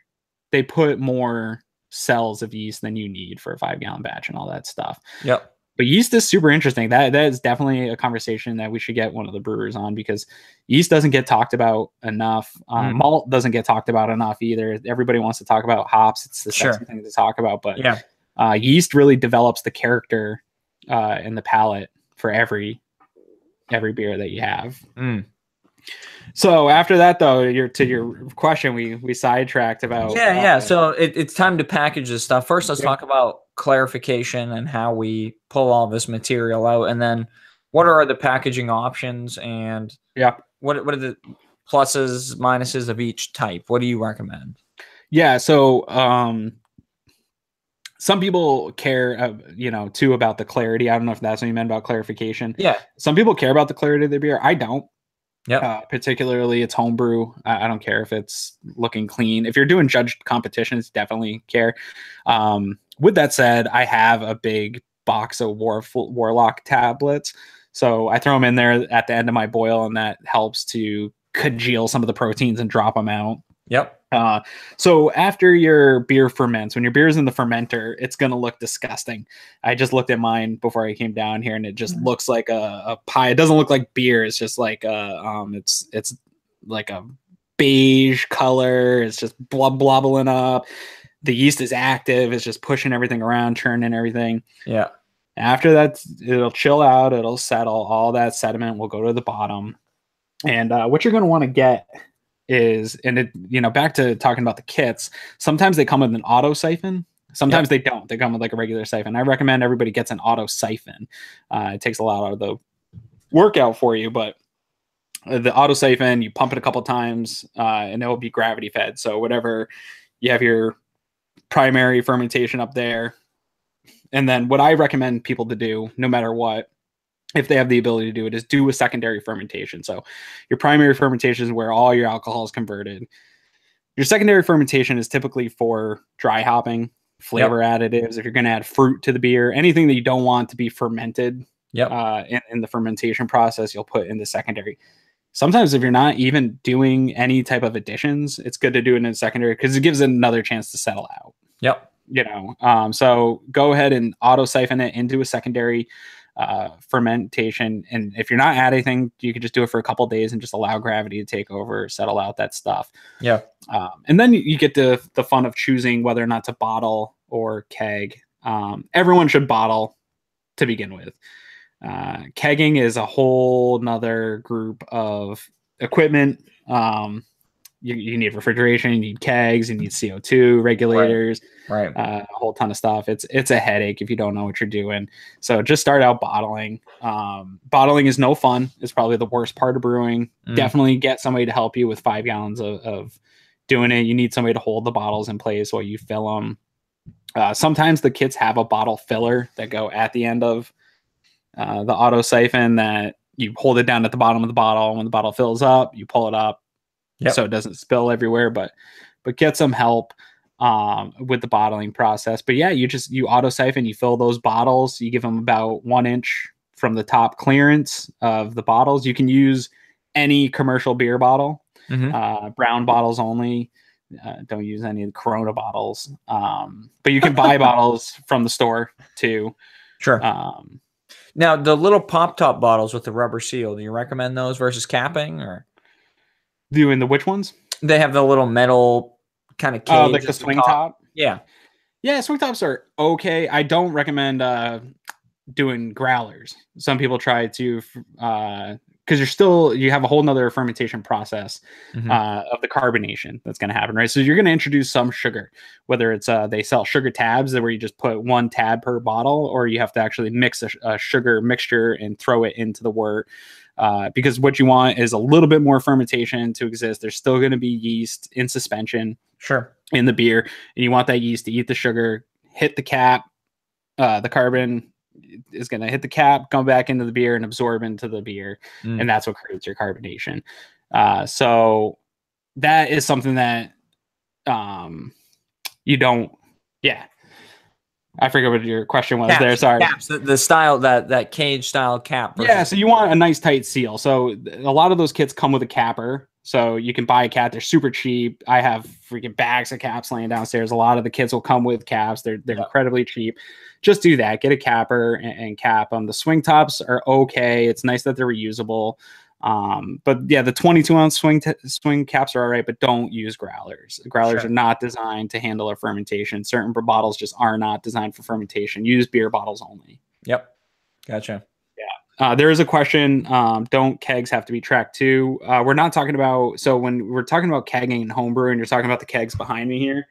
Speaker 1: They put more cells of yeast than you need for a 5-gallon batch and all that stuff. But yeast is super interesting. That is definitely a conversation that we should get one of the brewers on, because yeast doesn't get talked about enough. Malt doesn't get talked about enough either. Everybody wants to talk about hops. It's the sexy thing to talk about, but yeast really develops the character and the palate for every beer that you have. So after that, though, to your question, we sidetracked about
Speaker 2: So it's time to package this stuff. First, let's talk about clarification and how we pull all this material out, and then what are the packaging options, and what are the pluses, minuses of each type? What do you recommend?
Speaker 1: So some people care, too, about the clarity. I don't know if that's what you meant about clarification. Some people care about the clarity of their beer. I don't. Particularly it's homebrew. I don't care if it's looking clean. If you're doing judged competitions, definitely care. With that said, I have a big box of Warlock tablets. So I throw them in there at the end of my boil, and that helps to congeal some of the proteins and drop them out. So after your beer ferments, when your beer is in the fermenter, it's going to look disgusting. I just looked at mine before I came down here, and it just looks like a pie. It doesn't look like beer. It's just like it's like a beige color. It's just blobbling up. The yeast is active. It's just pushing everything around, churning everything. After that, it'll chill out. It'll settle. All that sediment will go to the bottom. And what you're going to want to get is, and it, back to talking about the kits, sometimes they come with an auto siphon. Sometimes they don't. They come with like a regular siphon. I recommend everybody gets an auto siphon. It takes a lot out of the workout for you, but the auto siphon, you pump it a couple times and it will be gravity fed. So whatever you have your primary fermentation up there. And then what I recommend people to do, no matter what, if they have the ability to do it, is do a secondary fermentation. So your primary fermentation is where all your alcohol is converted. Your secondary fermentation is typically for dry hopping, flavor additives. If you're going to add fruit to the beer, anything that you don't want to be fermented in the fermentation process, you'll put in the secondary. Sometimes if you're not even doing any type of additions, it's good to do it in secondary because it gives it another chance to settle out. So go ahead and auto siphon it into a secondary fermentation. And if you're not adding anything, you could just do it for a couple of days and just allow gravity to take over, settle out that stuff. And then you get the fun of choosing whether or not to bottle or keg. Everyone should bottle to begin with. Kegging is a whole nother group of equipment. You need refrigeration, you need kegs, you need CO2 regulators, a whole ton of stuff. It's a headache if you don't know what you're doing. So just start out bottling. Bottling is no fun. It's probably the worst part of brewing. Definitely get somebody to help you with 5 gallons of doing it. You need somebody to hold the bottles in place while you fill them. Sometimes the kits have a bottle filler that go at the end of the auto siphon that you hold it down at the bottom of the bottle. When the bottle fills up, you pull it up so it doesn't spill everywhere, but get some help with the bottling process. But yeah, you auto siphon, you fill those bottles, you give them about 1 inch from the top clearance of the bottles. You can use any commercial beer bottle, brown bottles only. Don't use any of the Corona bottles. But you can buy bottles from the store too.
Speaker 2: Now, the little pop top bottles with the rubber seal, do you recommend those versus capping, or
Speaker 1: doing the which ones?
Speaker 2: They have the little metal kind of cage.
Speaker 1: Oh, like the swing top?
Speaker 2: Yeah,
Speaker 1: swing tops are okay. I don't recommend doing growlers. Some people try to because you have a whole nother fermentation process of the carbonation that's going to happen, right? So you're going to introduce some sugar, whether it's they sell sugar tabs where you just put 1 tab per bottle, or you have to actually mix a sugar mixture and throw it into the wort. Because what you want is a little bit more fermentation to exist. There's still going to be yeast in suspension in the beer, and you want that yeast to eat the sugar, hit the cap, the carbon is going to hit the cap, come back into the beer and absorb into the beer. And that's what creates your carbonation. So that is something that you don't, I forget what your question was there. Sorry.
Speaker 2: Caps, the style, that cage style cap.
Speaker 1: So you want a nice tight seal. So a lot of those kits come with a capper. So you can buy a cap. They're super cheap. I have freaking bags of caps laying downstairs. A lot of the kits will come with caps. They're incredibly cheap. Just do that. Get a capper and cap them. The swing tops are okay. It's nice that they're reusable. But yeah, the 22-ounce swing caps are all right, but don't use growlers. Growlers are not designed to handle a fermentation. Certain bottles just are not designed for fermentation. Use beer bottles only.
Speaker 2: Gotcha.
Speaker 1: There is a question. Don't kegs have to be tracked too? We're not talking about, so when we're talking about kegging and homebrewing, you're talking about the kegs behind me here.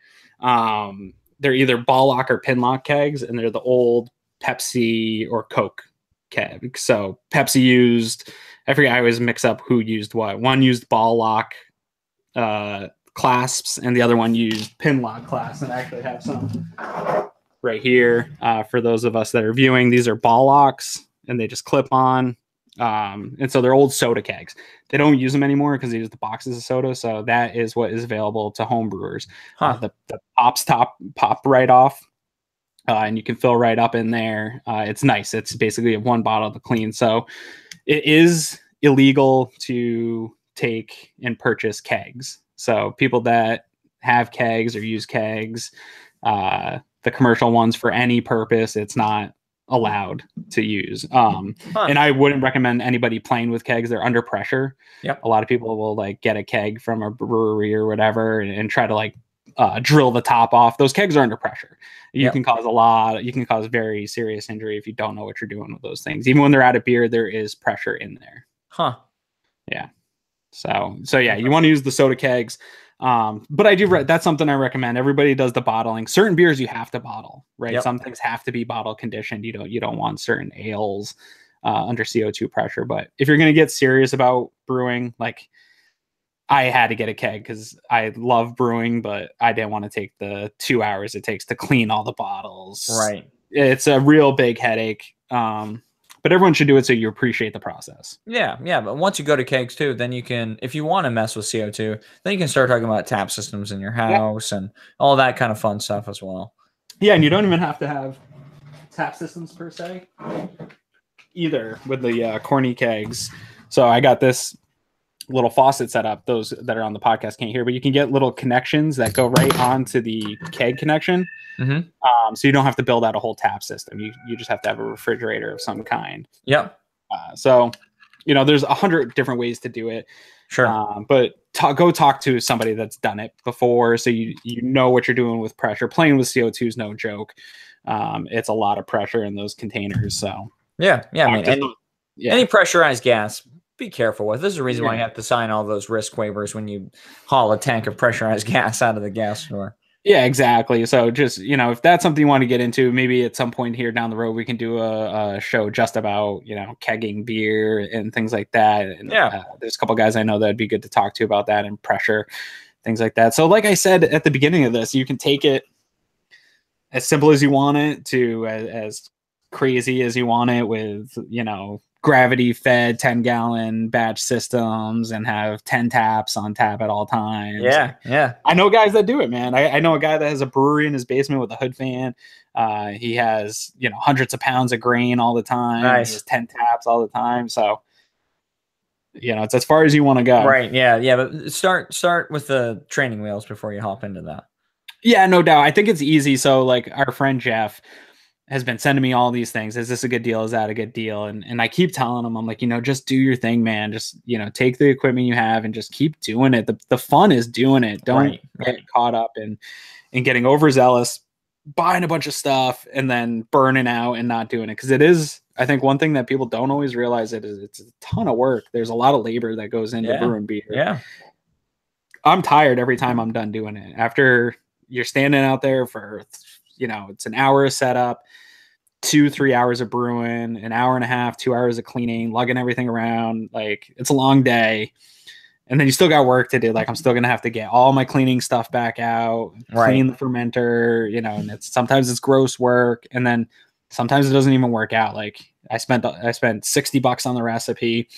Speaker 1: They're either ball lock or pin lock kegs, and they're the old Pepsi or Coke keg. So Pepsi used, I forget, I always mix up who used what. One used ball lock clasps, and the other one used pin lock clasps. And I actually have some right here for those of us that are viewing. These are ball locks, and they just clip on. And so they're old soda kegs. They don't use them anymore because they use the boxes of soda. So that is what is available to home brewers. The pops pop right off, and you can fill right up in there. It's nice. It's basically one bottle to clean. So it is illegal to take and purchase kegs. So people that have kegs or use kegs, the commercial ones for any purpose, it's not allowed to use. And I wouldn't recommend anybody playing with kegs. They're under pressure. A lot of people will like get a keg from a brewery or whatever and try to like drill the top off. Those kegs are under pressure. You can cause very serious injury if you don't know what you're doing with those things. Even when they're out of beer, there is pressure in there. So yeah, you want to use the soda kegs. But I do, that's something I recommend. Everybody does the bottling. Certain beers you have to bottle, right? Some things have to be bottle conditioned. You don't want certain ales under CO2 pressure. But if you're going to get serious about brewing, like I had to get a keg because I love brewing, but I didn't want to take the 2 hours it takes to clean all the bottles.
Speaker 2: Right.
Speaker 1: It's a real big headache. But everyone should do it so you appreciate the process.
Speaker 2: Yeah, yeah. But once you go to kegs too, then you can, if you want to mess with CO2, then you can start talking about tap systems in your house and all that kind of fun stuff as well.
Speaker 1: Yeah, and you don't even have to have tap systems per se either with the corny kegs. So I got this little faucet set up. Those that are on the podcast can't hear, but you can get little connections that go right onto the keg connection. So you don't have to build out a whole tap system. You just have to have a refrigerator of some kind.
Speaker 2: Yep.
Speaker 1: So, there's 100 different ways to do it.
Speaker 2: Sure.
Speaker 1: But go talk to somebody that's done it before, so you know what you're doing with pressure. Playing with CO2 is no joke. It's a lot of pressure in those containers. So
Speaker 2: yeah. I mean, any pressurized gas, be careful with. This is the reason why you have to sign all those risk waivers when you haul a tank of pressurized gas out of the gas store.
Speaker 1: Yeah, exactly. So just, if that's something you want to get into, maybe at some point here down the road, we can do a show just about, kegging beer and things like that. And there's a couple guys I know that'd be good to talk to about that and pressure, things like that. So like I said at the beginning of this, you can take it as simple as you want it to as crazy as you want it with, gravity fed 10-gallon batch systems and have 10 taps on tap at all times.
Speaker 2: Yeah.
Speaker 1: I know guys that do it, man. I know a guy that has a brewery in his basement with a hood fan. He has, hundreds of pounds of grain all the time.
Speaker 2: Nice.
Speaker 1: He has 10 taps all the time. So, it's as far as you want to go.
Speaker 2: Right. Yeah. But start with the training wheels before you hop into that.
Speaker 1: Yeah, no doubt. I think it's easy. So like our friend Jeff has been sending me all these things. Is this a good deal? Is that a good deal? And I keep telling him, I'm like, just do your thing, man. Just, take the equipment you have and just keep doing it. The fun is doing it. Don't get caught up in getting overzealous, buying a bunch of stuff and then burning out and not doing it. Cause it is, I think one thing that people don't always realize is it's a ton of work. There's a lot of labor that goes into brewing beer.
Speaker 2: Yeah.
Speaker 1: I'm tired every time I'm done doing it. After you're standing out there for, it's an hour of setup, 2-3 hours of brewing, an hour and a half, 2 hours of cleaning, lugging everything around. Like it's a long day. And then you still got work to do. Like I'm still going to have to get all my cleaning stuff back out, clean the fermenter, and sometimes it's gross work. And then sometimes it doesn't even work out. Like I spent $60 on the recipe,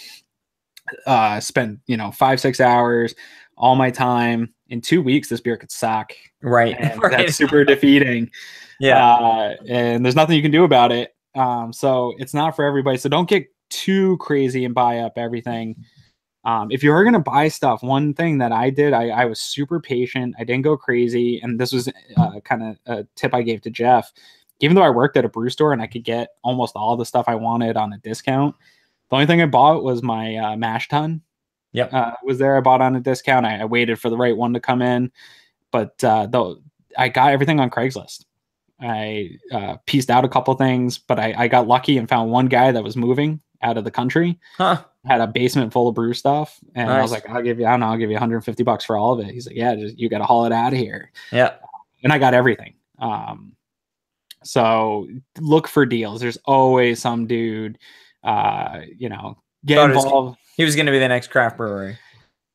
Speaker 1: spent, 5-6 hours, all my time. In 2 weeks, this beer could suck.
Speaker 2: Right.
Speaker 1: And that's super defeating.
Speaker 2: Yeah.
Speaker 1: And there's nothing you can do about it. So it's not for everybody. So don't get too crazy and buy up everything. If you are going to buy stuff, one thing that I did, I was super patient. I didn't go crazy. And this was kind of a tip I gave to Jeff. Even though I worked at a brew store and I could get almost all the stuff I wanted on a discount, the only thing I bought was my mash tun.
Speaker 2: Yep.
Speaker 1: Was there. I bought on a discount. I waited for the right one to come in. But though I got everything on Craigslist. I pieced out a couple things, but I got lucky and found one guy that was moving out of the country. Had a basement full of brew stuff. And I was like, I'll give you $150 for all of it. He's like, yeah, you got to haul it out of here.
Speaker 2: Yeah.
Speaker 1: And I got everything. So look for deals. There's always some dude, get involved.
Speaker 2: He was going to be the next craft brewery.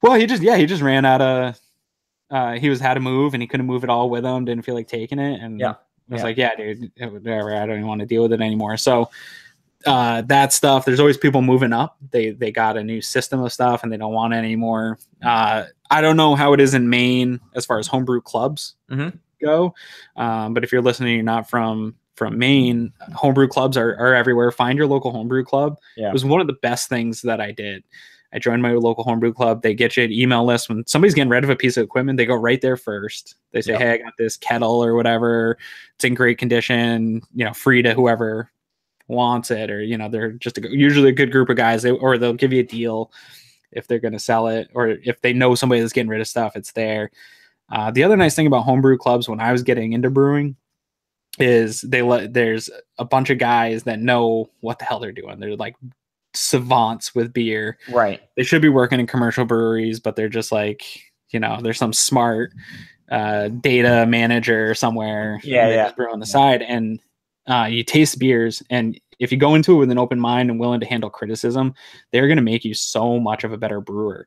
Speaker 1: Well, he just ran out of, had to move and he couldn't move it all with him. Didn't feel like taking it. And I was like, yeah, dude, whatever. I don't even want to deal with it anymore. So that stuff, there's always people moving up. They got a new system of stuff and they don't want it anymore. I don't know how it is in Maine as far as homebrew clubs go. But if you're listening, you're not from Maine, homebrew clubs are everywhere. Find your local homebrew club. It was one of the best things that I did. I joined my local homebrew club. They get you an email list when somebody's getting rid of a piece of equipment. They go right there first. They say, hey, I got this kettle or whatever. It's in great condition, free to whoever wants it. Or, they're just usually a good group of guys, or they'll give you a deal if they're going to sell it, or if they know somebody that's getting rid of stuff, it's there. The other nice thing about homebrew clubs when I was getting into brewing is there's a bunch of guys that know what the hell they're doing. They're like savants with beer.
Speaker 2: Right.
Speaker 1: They should be working in commercial breweries, but they're just like, there's some smart data manager somewhere. Just brew on the side. And you taste beers, and if you go into it with an open mind and willing to handle criticism, they're going to make you so much of a better brewer.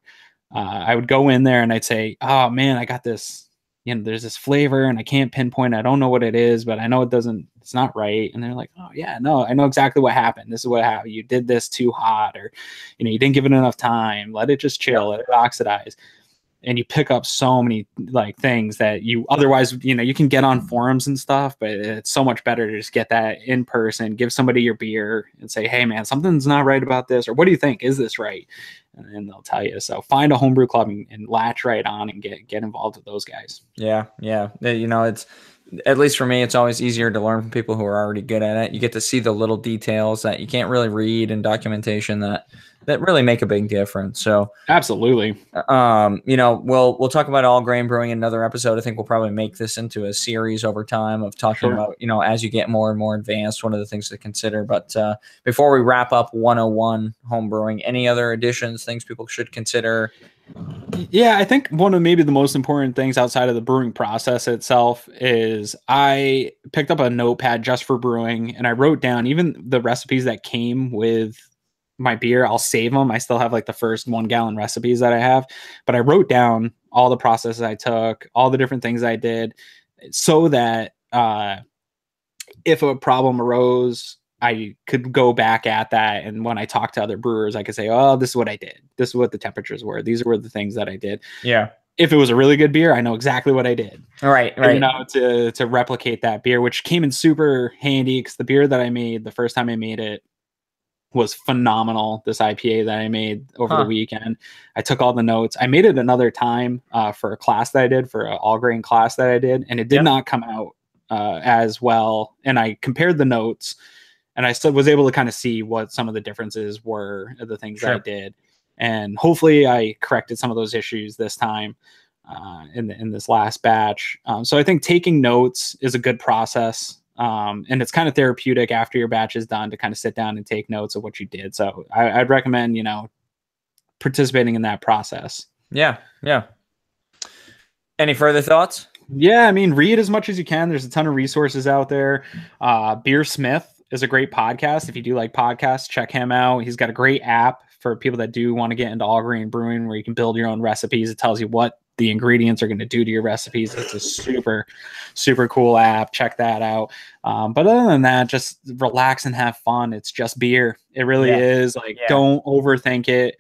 Speaker 1: I would go in there and I'd say, oh man, I got this, there's this flavor and I can't pinpoint it. I don't know what it is, but I know it's not right. And they're like, oh yeah, no, I know exactly what happened. This is what happened. You did this too hot, or, you didn't give it enough time. Let it just chill, let it oxidize. And you pick up so many like things that you otherwise, you can get on forums and stuff, but it's so much better to just get that in person, give somebody your beer and say, hey man, something's not right about this. Or what do you think? Is this right? And then they'll tell you. So find a homebrew club and latch right on and get involved with those guys.
Speaker 2: Yeah. Yeah. It's, at least for me, it's always easier to learn from people who are already good at it. You get to see the little details that you can't really read in documentation that really make a big difference. So
Speaker 1: absolutely.
Speaker 2: We'll talk about all grain brewing in another episode. I think we'll probably make this into a series over time of talking about, as you get more and more advanced, one of the things to consider. But before we wrap up 101 home brewing, any other additions, things people should consider?
Speaker 1: Yeah, I think one of maybe the most important things outside of the brewing process itself is I picked up a notepad just for brewing and I wrote down even the recipes that came with my beer. I'll save them. I still have like the first 1 gallon recipes that I have, but I wrote down all the processes I took, all the different things I did, so that if a problem arose, I could go back at that. And when I talk to other brewers, I could say, oh, this is what I did. This is what the temperatures were. These were the things that I did.
Speaker 2: Yeah.
Speaker 1: If it was a really good beer, I know exactly what I did.
Speaker 2: Right.
Speaker 1: And, to replicate that beer, which came in super handy because the beer that I made the first time I made it was phenomenal. This IPA that I made over the weekend, I took all the notes. I made it another time for a class that I did, for an all grain class that I did, and it did not come out as well. And I compared the notes, and I still was able to kind of see what some of the differences were of the things that I did. And hopefully I corrected some of those issues this time in this last batch. So I think taking notes is a good process. And it's kind of therapeutic after your batch is done to kind of sit down and take notes of what you did. So I'd recommend, participating in that process.
Speaker 2: Yeah. Yeah. Any further thoughts?
Speaker 1: Yeah. I mean, read as much as you can. There's a ton of resources out there. Beer Smith is a great podcast. If you do like podcasts, check him out. He's got a great app for people that do want to get into all grain brewing, where you can build your own recipes. It tells you what the ingredients are going to do to your recipes. It's a super, super cool app. Check that out. But other than that, just relax and have fun. It's just beer. It really is. Don't overthink it.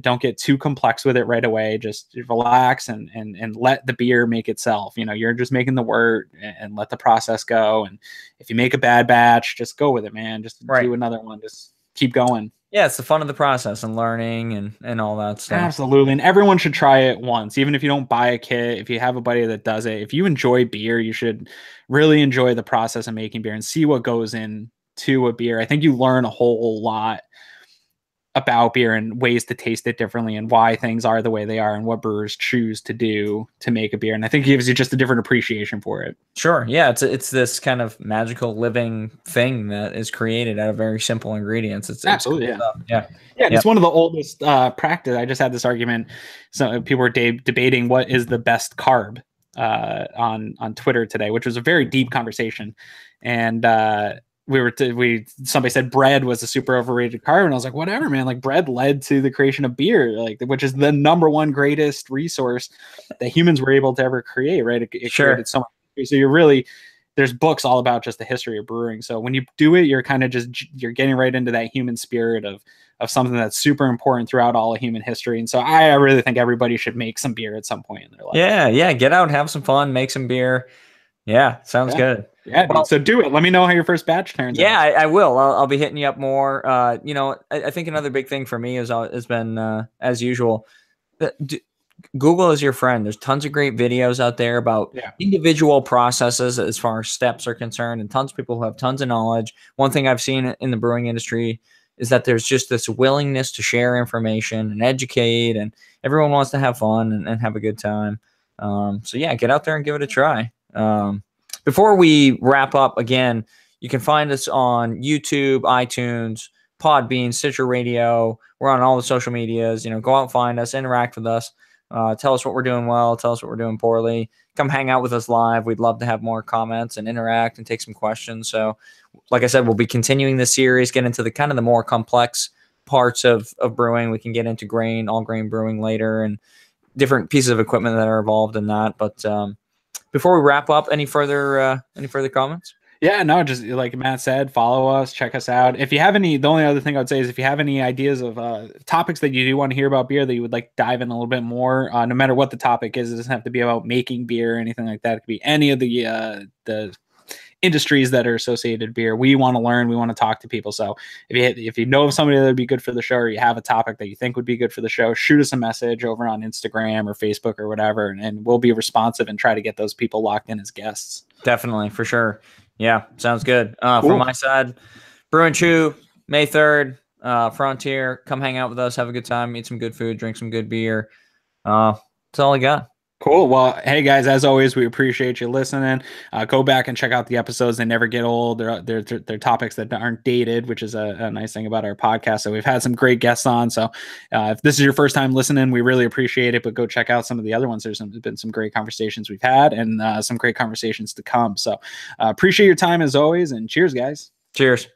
Speaker 1: Don't get too complex with it right away. Just relax and let the beer make itself. You're just making the wort, and let the process go. And if you make a bad batch, just go with it, man. Just do another one. Just keep going.
Speaker 2: Yeah, it's the fun of the process and learning and all that stuff.
Speaker 1: Absolutely. And everyone should try it once, even if you don't buy a kit. If you have a buddy that does it, if you enjoy beer, you should really enjoy the process of making beer and see what goes into a beer. I think you learn a whole lot about beer and ways to taste it differently, and why things are the way they are, and what brewers choose to do to make a beer. And I think it gives you just a different appreciation for it.
Speaker 2: Sure. Yeah. It's this kind of magical living thing that is created out of very simple ingredients. It's
Speaker 1: absolutely
Speaker 2: cool stuff. Yeah.
Speaker 1: It's one of the oldest practice. I just had this argument. So people were debating what is the best carb on Twitter today, which was a very deep conversation. And somebody said bread was a super overrated carb, and I was like, whatever, man. Like, bread led to the creation of beer, which is the number one greatest resource that humans were able to ever create, right? It created so much. So there's books all about just the history of brewing. So when you do it, you're kind of you're getting right into that human spirit of something that's super important throughout all of human history. And so I really think everybody should make some beer at some point in their life.
Speaker 2: Yeah. Get out, have some fun, make some beer. Yeah, sounds good.
Speaker 1: Yeah, well, dude, so do it. Let me know how your first batch turns out.
Speaker 2: Yeah, I will. I'll be hitting you up more. I think another big thing for me has been, as usual, Google is your friend. There's tons of great videos out there about individual processes as far as steps are concerned, and tons of people who have tons of knowledge. One thing I've seen in the brewing industry is that there's just this willingness to share information and educate, and everyone wants to have fun and have a good time. So yeah, get out there and give it a try. Before we wrap up, again, you can find us on YouTube, iTunes, Podbean, Stitcher Radio. We're on all the social medias. Go out and find us, interact with us. Tell us what we're doing well. Tell us what we're doing poorly. Come hang out with us live. We'd love to have more comments and interact and take some questions. So, like I said, we'll be continuing this series, get into the kind of the more complex parts of brewing. We can get into all grain brewing later, and different pieces of equipment that are involved in that. But before we wrap up, any further comments?
Speaker 1: Yeah, no, just like Matt said, follow us, check us out. If you have any, the only other thing I would say is if you have any ideas of topics that you do want to hear about beer that you would like dive in a little bit more, no matter what the topic is, it doesn't have to be about making beer or anything like that. It could be any of the industries that are associated with beer. We want to learn, we want to talk to people. So if you know of somebody that would be good for the show, or you have a topic that you think would be good for the show, shoot us a message over on Instagram or Facebook or whatever, and we'll be responsive and try to get those people locked in as guests.
Speaker 2: Definitely, for sure. Yeah, sounds good. Cool. From my side, Brew and Chew, May 3rd, Frontier. Come hang out with us, have a good time, eat some good food, drink some good beer. That's all I got.
Speaker 1: Cool. Well, hey guys, as always, we appreciate you listening. Go back and check out the episodes. They never get old. They're topics that aren't dated, which is a nice thing about our podcast. So we've had some great guests on. So if this is your first time listening, we really appreciate it. But go check out some of the other ones. There's been some great conversations we've had, and some great conversations to come. So appreciate your time as always, and cheers, guys.
Speaker 2: Cheers.